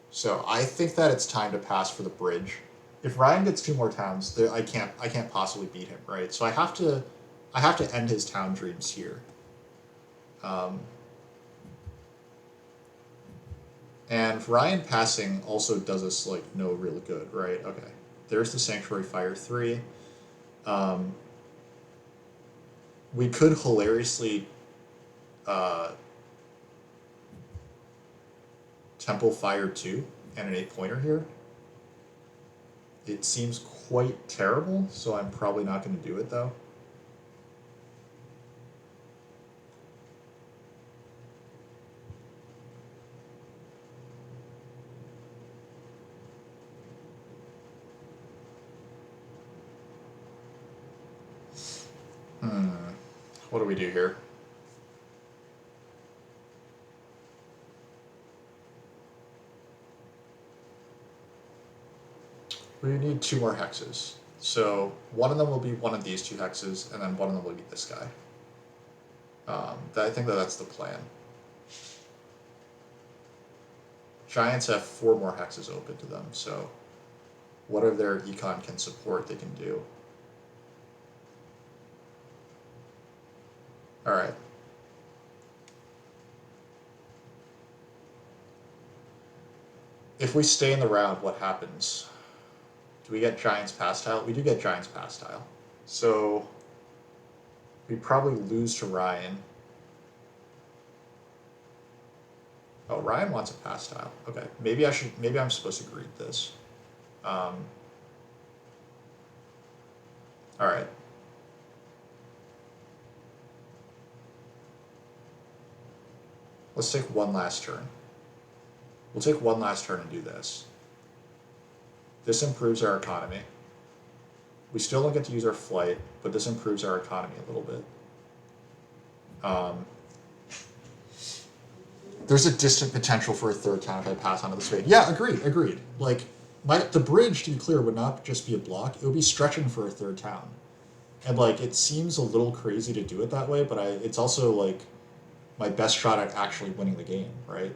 So I think that it's time to pass for the bridge. If Ryan gets 2 more towns, I can't possibly beat him, right? So I have to end his town dreams here. Um, and Ryan passing also does us like no real good, right? Okay, there's the Sanctuary Fire 3. Um, we could hilariously Temple Fire 2 and an 8-pointer here. It seems quite terrible, so I'm probably not going to do it though. What do we do here? We need 2 more hexes. So one of them will be one of these 2 hexes, and then one of them will be this guy. I think that's the plan. Giants have 4 more hexes open to them, so whatever their econ can support, they can do. Alright. If we stay in the round, what happens? Do we get Giants pass tile? We do get Giants pass tile. So we probably lose to Ryan. Oh, Ryan wants a pass tile. Okay, maybe I'm supposed to greet this. All right. Let's take one last turn. We'll take one last turn and do this. This improves our economy. We still don't get to use our flight, but this improves our economy a little bit. There's a distant potential for a 3rd town if I pass onto the spade. Yeah, agreed. Like, the bridge, to be clear, would not just be a block. It would be stretching for a 3rd town. And, like, it seems a little crazy to do it that way, but it's also, like, my best shot at actually winning the game, right?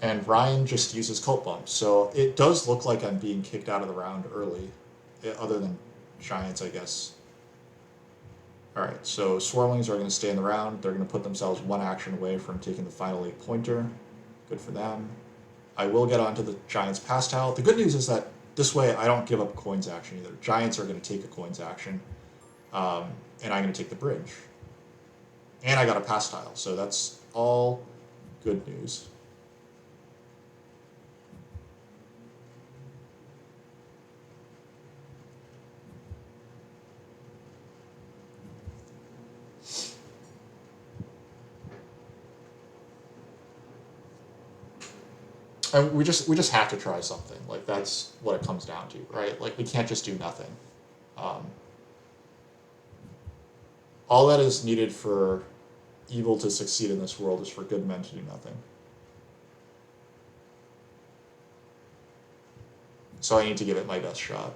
And Ryan just uses cult bumps, so it does look like I'm being kicked out of the round early, other than Giants, I guess. Alright, so Swarmlings are going to stay in the round. They're going to put themselves 1 action away from taking the final 8-pointer. Good for them. I will get onto the Giants pass tile. The good news is that this way I don't give up a coins action either. Giants are going to take a coins action, and I'm going to take the bridge. And I got a pass tile, so that's all good news. And we just have to try something. Like, that's what it comes down to, right? Like, we can't just do nothing. All that is needed for evil to succeed in this world is for good men to do nothing. So I need to give it my best shot.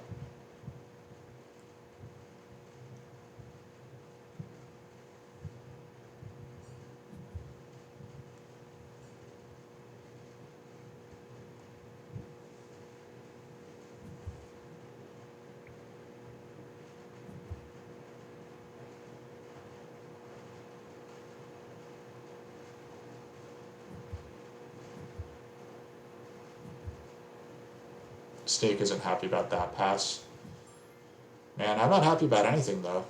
Snake isn't happy about that pass. Man, I'm not happy about anything, though.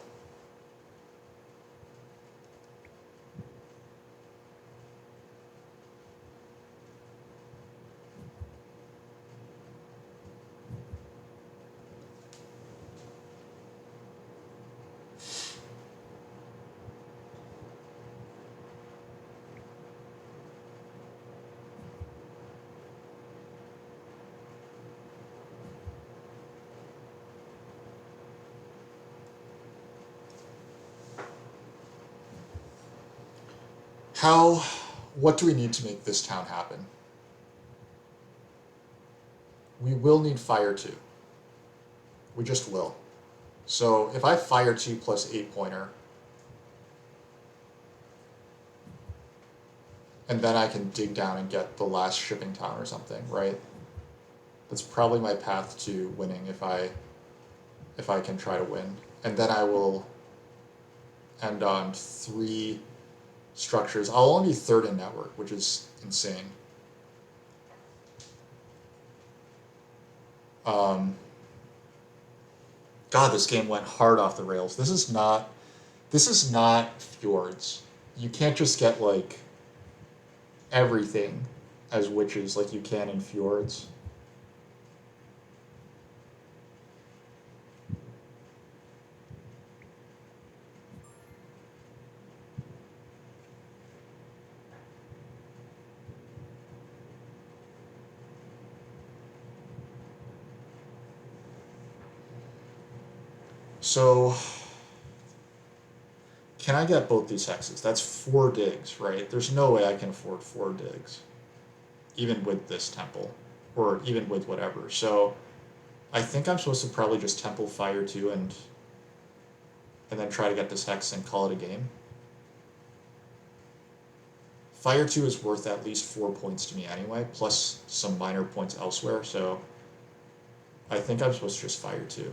How, what do we need to make this town happen? We will need fire 2. We just will. So if I fire 2 plus 8 pointer, and then I can dig down and get the last shipping town or something, right? That's probably my path to winning if I can try to win. And then I will end on 3 structures. I'll only be 3rd in network, which is insane. God, this game went hard off the rails. This is not Fjords. You can't just get like everything as witches like you can in Fjords. So, can I get both these hexes? That's 4 digs, right? There's no way I can afford 4 digs, even with this temple, or even with whatever. So, I think I'm supposed to probably just temple fire 2 and then try to get this hex and call it a game. Fire 2 is worth at least 4 points to me anyway, plus some minor points elsewhere, so I think I'm supposed to just fire 2.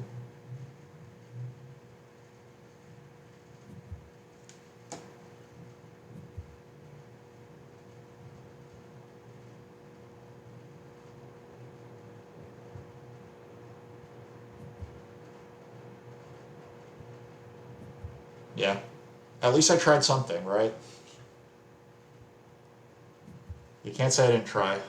Yeah. At least I tried something, right? You can't say I didn't try.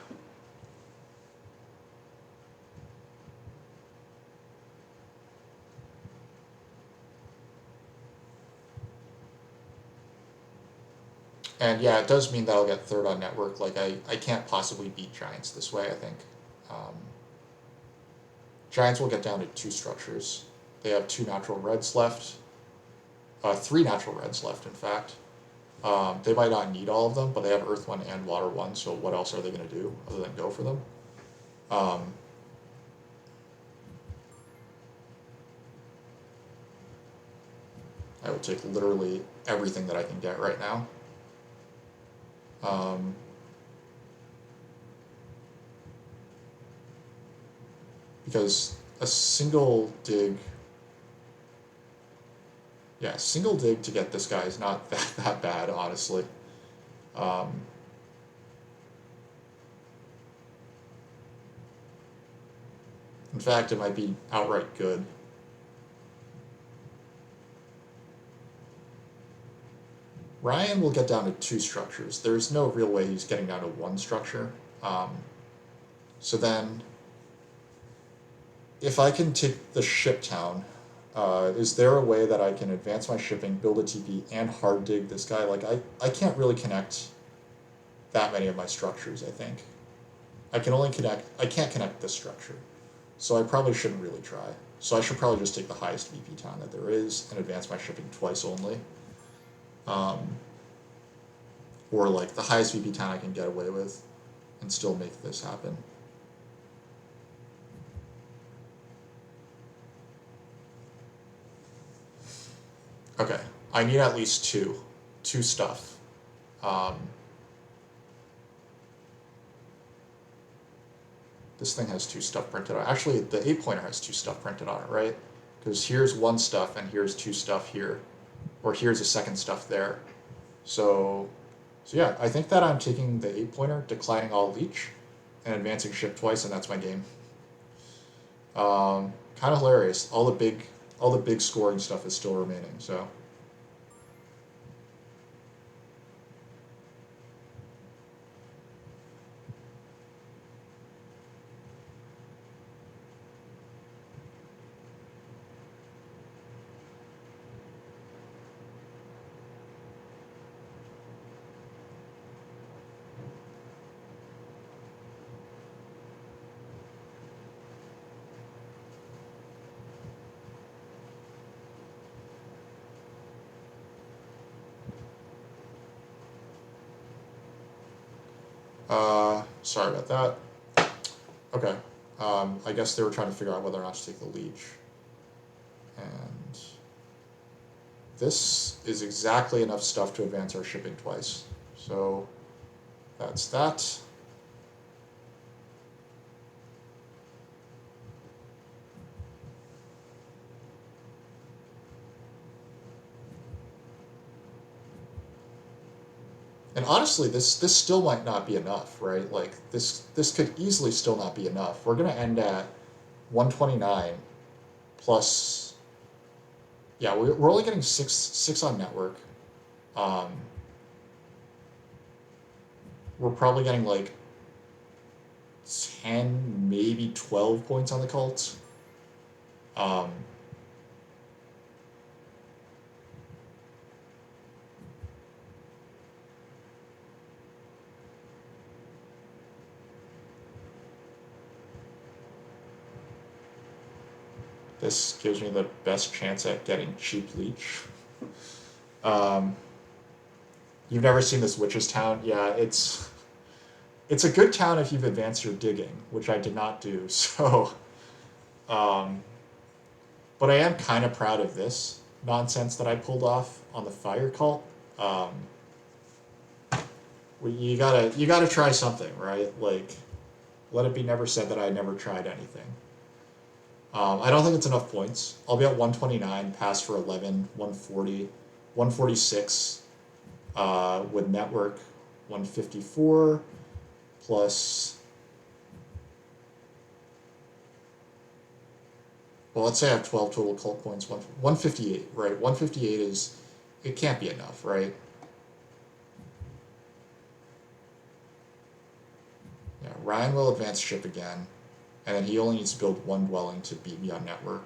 And yeah, it does mean that I'll get 3rd on network. Like, I can't possibly beat Giants this way, I think. Giants will get down to 2 structures. They have 2 natural reds left. 3 natural reds left, in fact. They might not need all of them, but they have Earth 1 and Water 1, so what else are they going to do other than go for them? I will take literally everything that I can get right now. Because a single dig... Yeah, single dig to get this guy is not that bad, honestly. In fact, it might be outright good. Ryan will get down to 2 structures. There's no real way he's getting down to 1 structure. So then, if I can take the ship town, is there a way that I can advance my shipping, build a TP, and hard dig this guy? Like, I can't really connect that many of my structures, I think. I can't connect this structure. So I probably shouldn't really try. So I should probably just take the highest VP town that there is and advance my shipping twice only. Or like the highest VP town I can get away with and still make this happen. Okay, I need at least 2 stuff. This thing has 2 stuff printed on it. Actually, the 8-pointer has 2 stuff printed on it, right? Because here's 1 stuff and here's 2 stuff here. Or here's a 2nd stuff there. So yeah, I think that I'm taking the 8-pointer, declining all leech, and advancing ship twice, and that's my game. Kind of hilarious. All the big scoring stuff is still remaining, so... Sorry about that. Okay. I guess they were trying to figure out whether or not to take the leech. And this is exactly enough stuff to advance our shipping twice. So that's that. And honestly, this still might not be enough, right? Like this could easily still not be enough. We're gonna end at 129 plus. Yeah, we're only getting six on network. Um, we're probably getting like 10, maybe 12 points on the cults. Um, this gives me the best chance at getting cheap leech. Um, you've never seen this witch's town? Yeah, it's a good town if you've advanced your digging, which I did not do. So, um, but I am kind of proud of this nonsense that I pulled off on the fire cult. Um, you gotta try something, right? Like, let it be never said that I never tried anything. I don't think it's enough points. I'll be at 129, pass for 11, 140, 146 with network, 154 plus. Well, let's say I have 12 total cult points. 158, right? 158 is. It can't be enough, right? Yeah, Ryan will advance ship again, and then he only needs to build one dwelling to beat me on network,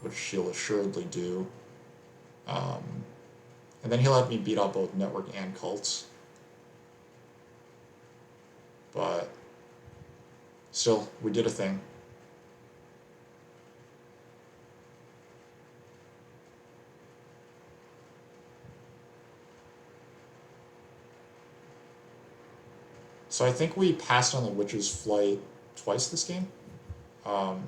which he'll assuredly do. Um, and then he'll have me beat out both network and cults. But still, we did a thing. So I think we passed on the Witch's Flight twice this game. Um,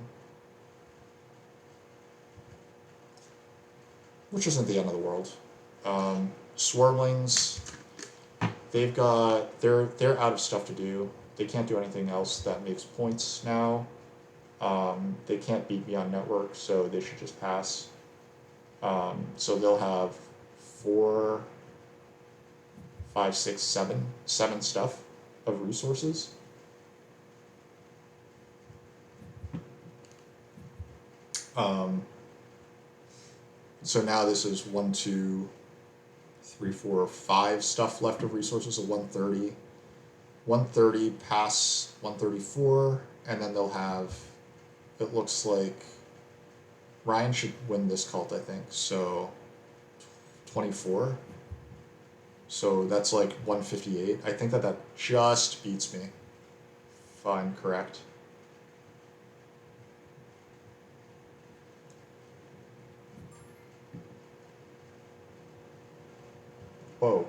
which isn't the end of the world. Swarmlings, they're out of stuff to do. They can't do anything else that makes points now. They can't beat me on network, so they should just pass. So they'll have 4, 5, 6, 7 stuff of resources. So now this is 1, 2, 3, 4, 5 stuff left of resources, so 130. 130 pass 134, and then they'll have, it looks like Ryan should win this cult, I think, so 24. So that's like 158. I think that just beats me, if I'm correct. Whoa.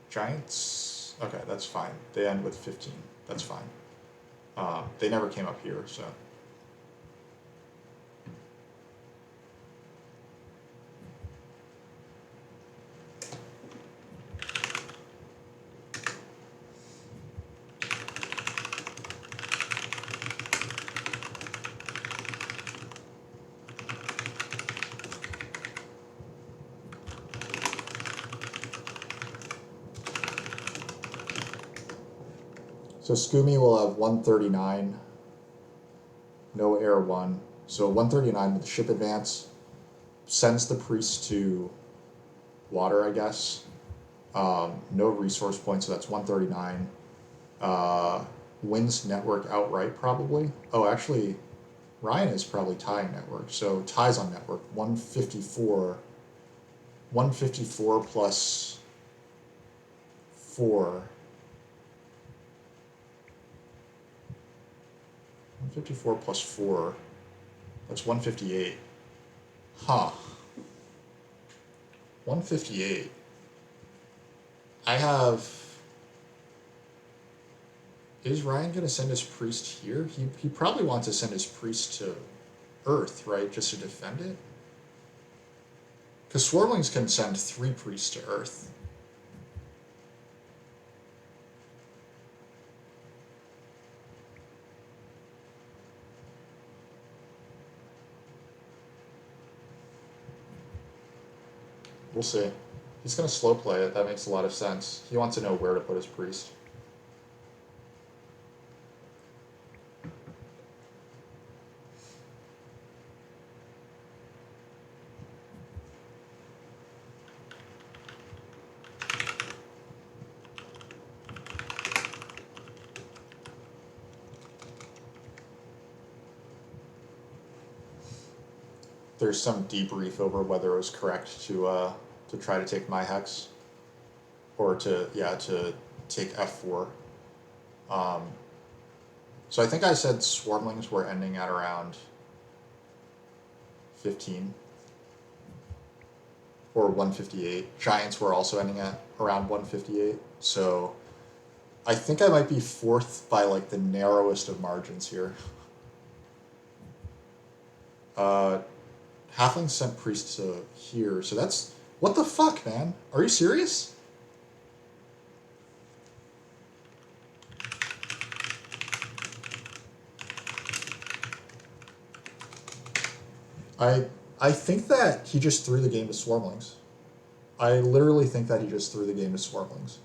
Giants? Okay, that's fine. They end with 15. That's fine. They never came up here, so. So Scoomy will have 139, no air 1. So 139 with the ship advance, sends the priest to water, I guess. No resource points, so that's 139. Wins network outright, probably. Oh, actually, Ryan is probably tying network, so ties on network. 154. 154 plus 4. 154 plus 4. That's 158. Huh. 158. I have Is Ryan going to send his priest here? He probably wants to send his priest to Earth, right? Just to defend it? Because Swarmlings can send 3 priests to Earth. We'll see. He's going to slow play it. That makes a lot of sense. He wants to know where to put his priest. There's some debrief over whether it was correct to try to take my hex, or to take f4. So I think I said Swarmlings were ending at around 15 or 158. Giants were also ending at around 158. So I think I might be 4th by like the narrowest of margins here. Halflings sent priests to here, so that's... What the fuck, man? Are you serious? I think that he just threw the game to Swarmlings. I literally think that he just threw the game to Swarmlings.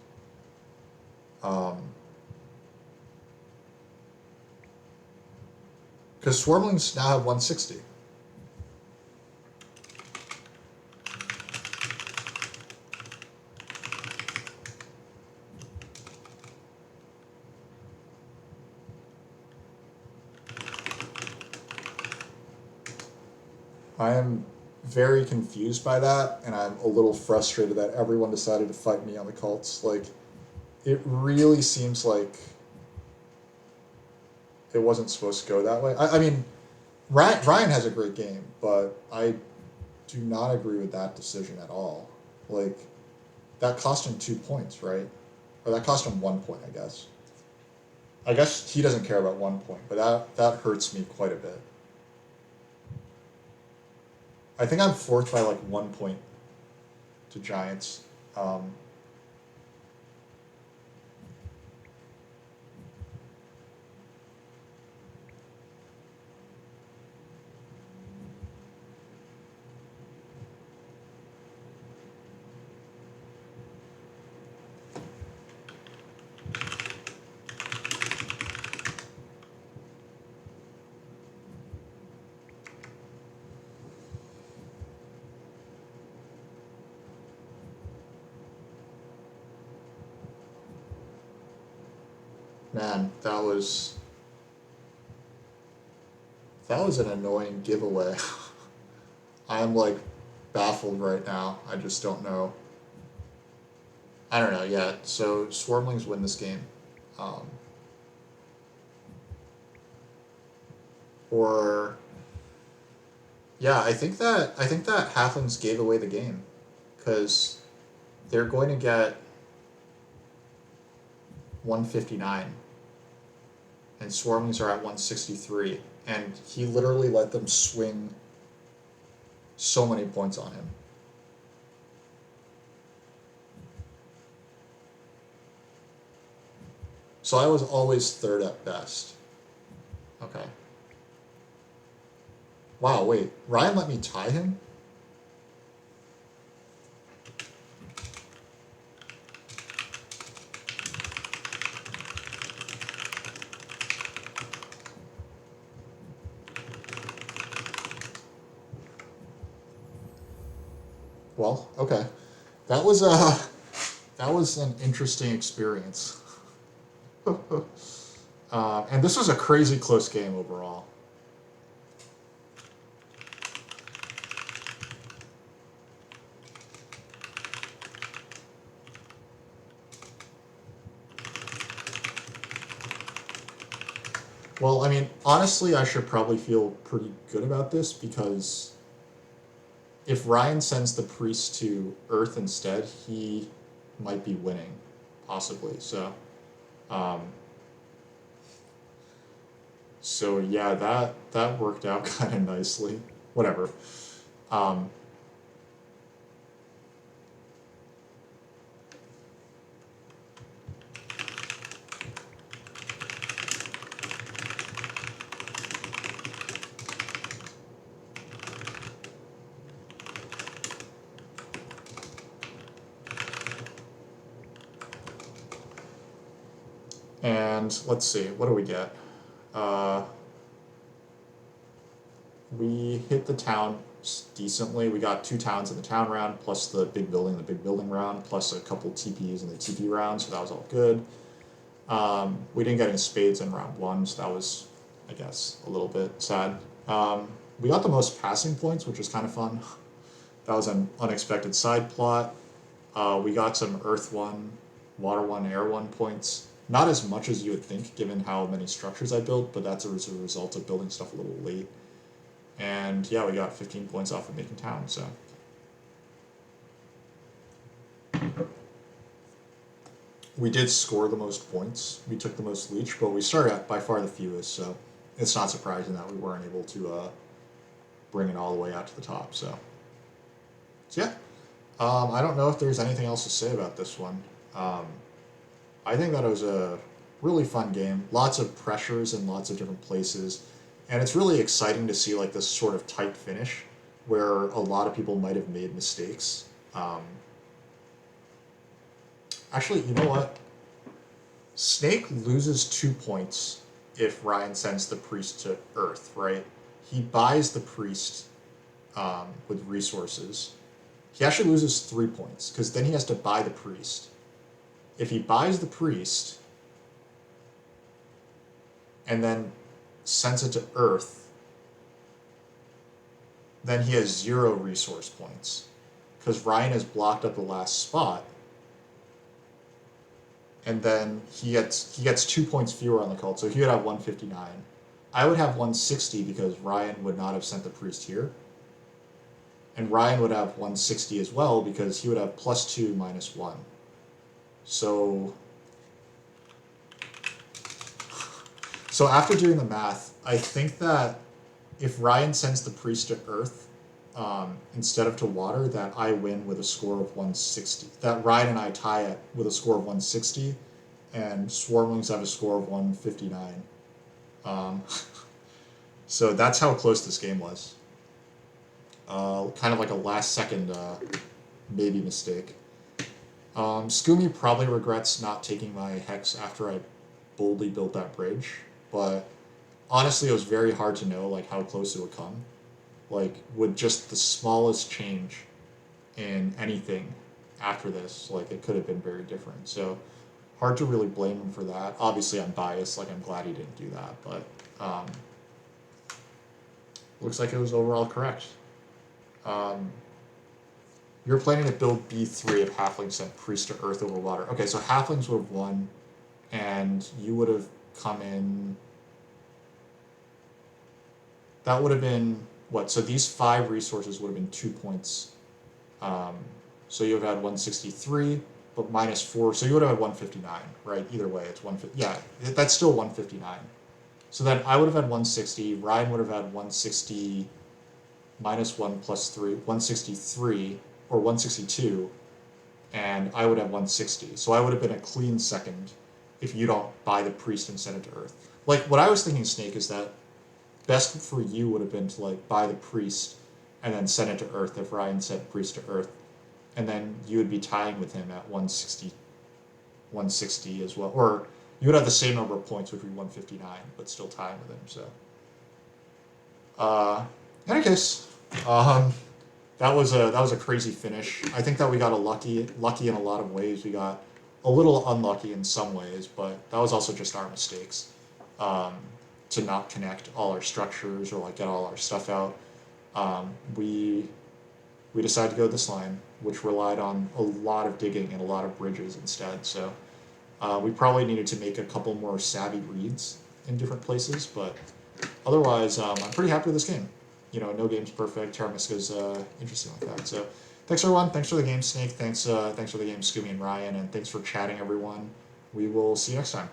Because Swarmlings now have 160. I am very confused by that, and I'm a little frustrated that everyone decided to fight me on the cults. Like, it really seems like it wasn't supposed to go that way. I mean, Ryan has a great game, but I do not agree with that decision at all. Like, that cost him 2 points, right? Or that cost him 1 point, I guess. I guess he doesn't care about 1 point, but that hurts me quite a bit. I think I'm 4th by like 1 point to Giants. Man, that was an annoying giveaway. I'm like baffled right now. I just don't know. I don't know yet. So Swarmlings win this game, or yeah, I think that Halflings gave away the game, because they're going to get 159, and Swarmlings are at 163, and he literally let them swing so many points on him. So I was always 3rd at best. Okay. Wow, wait. Ryan let me tie him? Well, okay. That was an interesting experience. And this was a crazy close game overall. Well, I mean, honestly, I should probably feel pretty good about this, because if Ryan sends the priest to Earth instead, he might be winning, possibly. So, So yeah, that worked out kind of nicely. Whatever. Um, and let's see, what do we get? Uh, we hit the town decently. We got 2 towns in the town round, plus the big building round, plus a couple TPs in the TP round, so that was all good. We didn't get any spades in round 1, so that was, I guess, a little bit sad. We got the most passing points, which was kind of fun. That was an unexpected side plot. We got some Earth 1, Water 1, Air 1 points. Not as much as you would think, given how many structures I built, but that's as a result of building stuff a little late. And yeah, we got 15 points off of making town, so. We did score the most points. We took the most leech, but we started at by far the fewest, so it's not surprising that we weren't able to bring it all the way out to the top, so. So yeah, I don't know if there's anything else to say about this one. I think that it was a really fun game. Lots of pressures in lots of different places. And it's really exciting to see like this sort of tight finish where a lot of people might have made mistakes. Actually, you know what? Snake loses 2 points if Ryan sends the priest to Earth, right? He buys the priest with resources. He actually loses 3 points because then he has to buy the priest. If he buys the priest and then sends it to Earth, then he has 0 resource points because Ryan has blocked up the last spot, and then he gets 2 points fewer on the cult, so he would have 159. I would have 160 because Ryan would not have sent the priest here, and Ryan would have 160 as well because he would have +2 -1. So after doing the math, I think that if Ryan sends the priest to Earth instead of to water, that I win with a score of 160. That Ryan and I tie it with a score of 160, and Swarmlings have a score of 159. So that's how close this game was. Kind of like a last second maybe mistake. Scoomy probably regrets not taking my hex after I boldly built that bridge, but honestly, it was very hard to know like how close it would come. Like with just the smallest change in anything after this, like it could have been very different. So hard to really blame him for that. Obviously, I'm biased. Like I'm glad he didn't do that, but looks like it was overall correct. You're planning to build B3 if halflings sent priest to Earth over water. Okay, so halflings would have won, and you would have come in. That would have been what? So these 5 resources would have been 2 points. So you would have had 163, but -4, so you would have had 159, right? Either way, it's 150. Yeah, that's still 159. So then I would have had 160. Ryan would have had 160 -1 +3, 163 or 162, and I would have 160. So I would have been a clean second if you don't buy the priest and send it to Earth. Like what I was thinking, Snake, is that best for you would have been to like buy the priest and then send it to Earth if Ryan sent priest to Earth, and then you would be tying with him at 160 as well, or you would have the same number of points, which would be 159, but still tying with him. So, in any case, that was a crazy finish. I think that we got lucky in a lot of ways. We got a little unlucky in some ways, but that was also just our mistakes. To not connect all our structures or like get all our stuff out. We decided to go this line, which relied on a lot of digging and a lot of bridges instead. So we probably needed to make a couple more savvy reads in different places, but otherwise, I'm pretty happy with this game. You know, no game's perfect. Terra Mystica's interesting like that. So thanks everyone. Thanks for the game, Snake. Thanks for the game, Scooby and Ryan, and thanks for chatting, everyone. We will see you next time.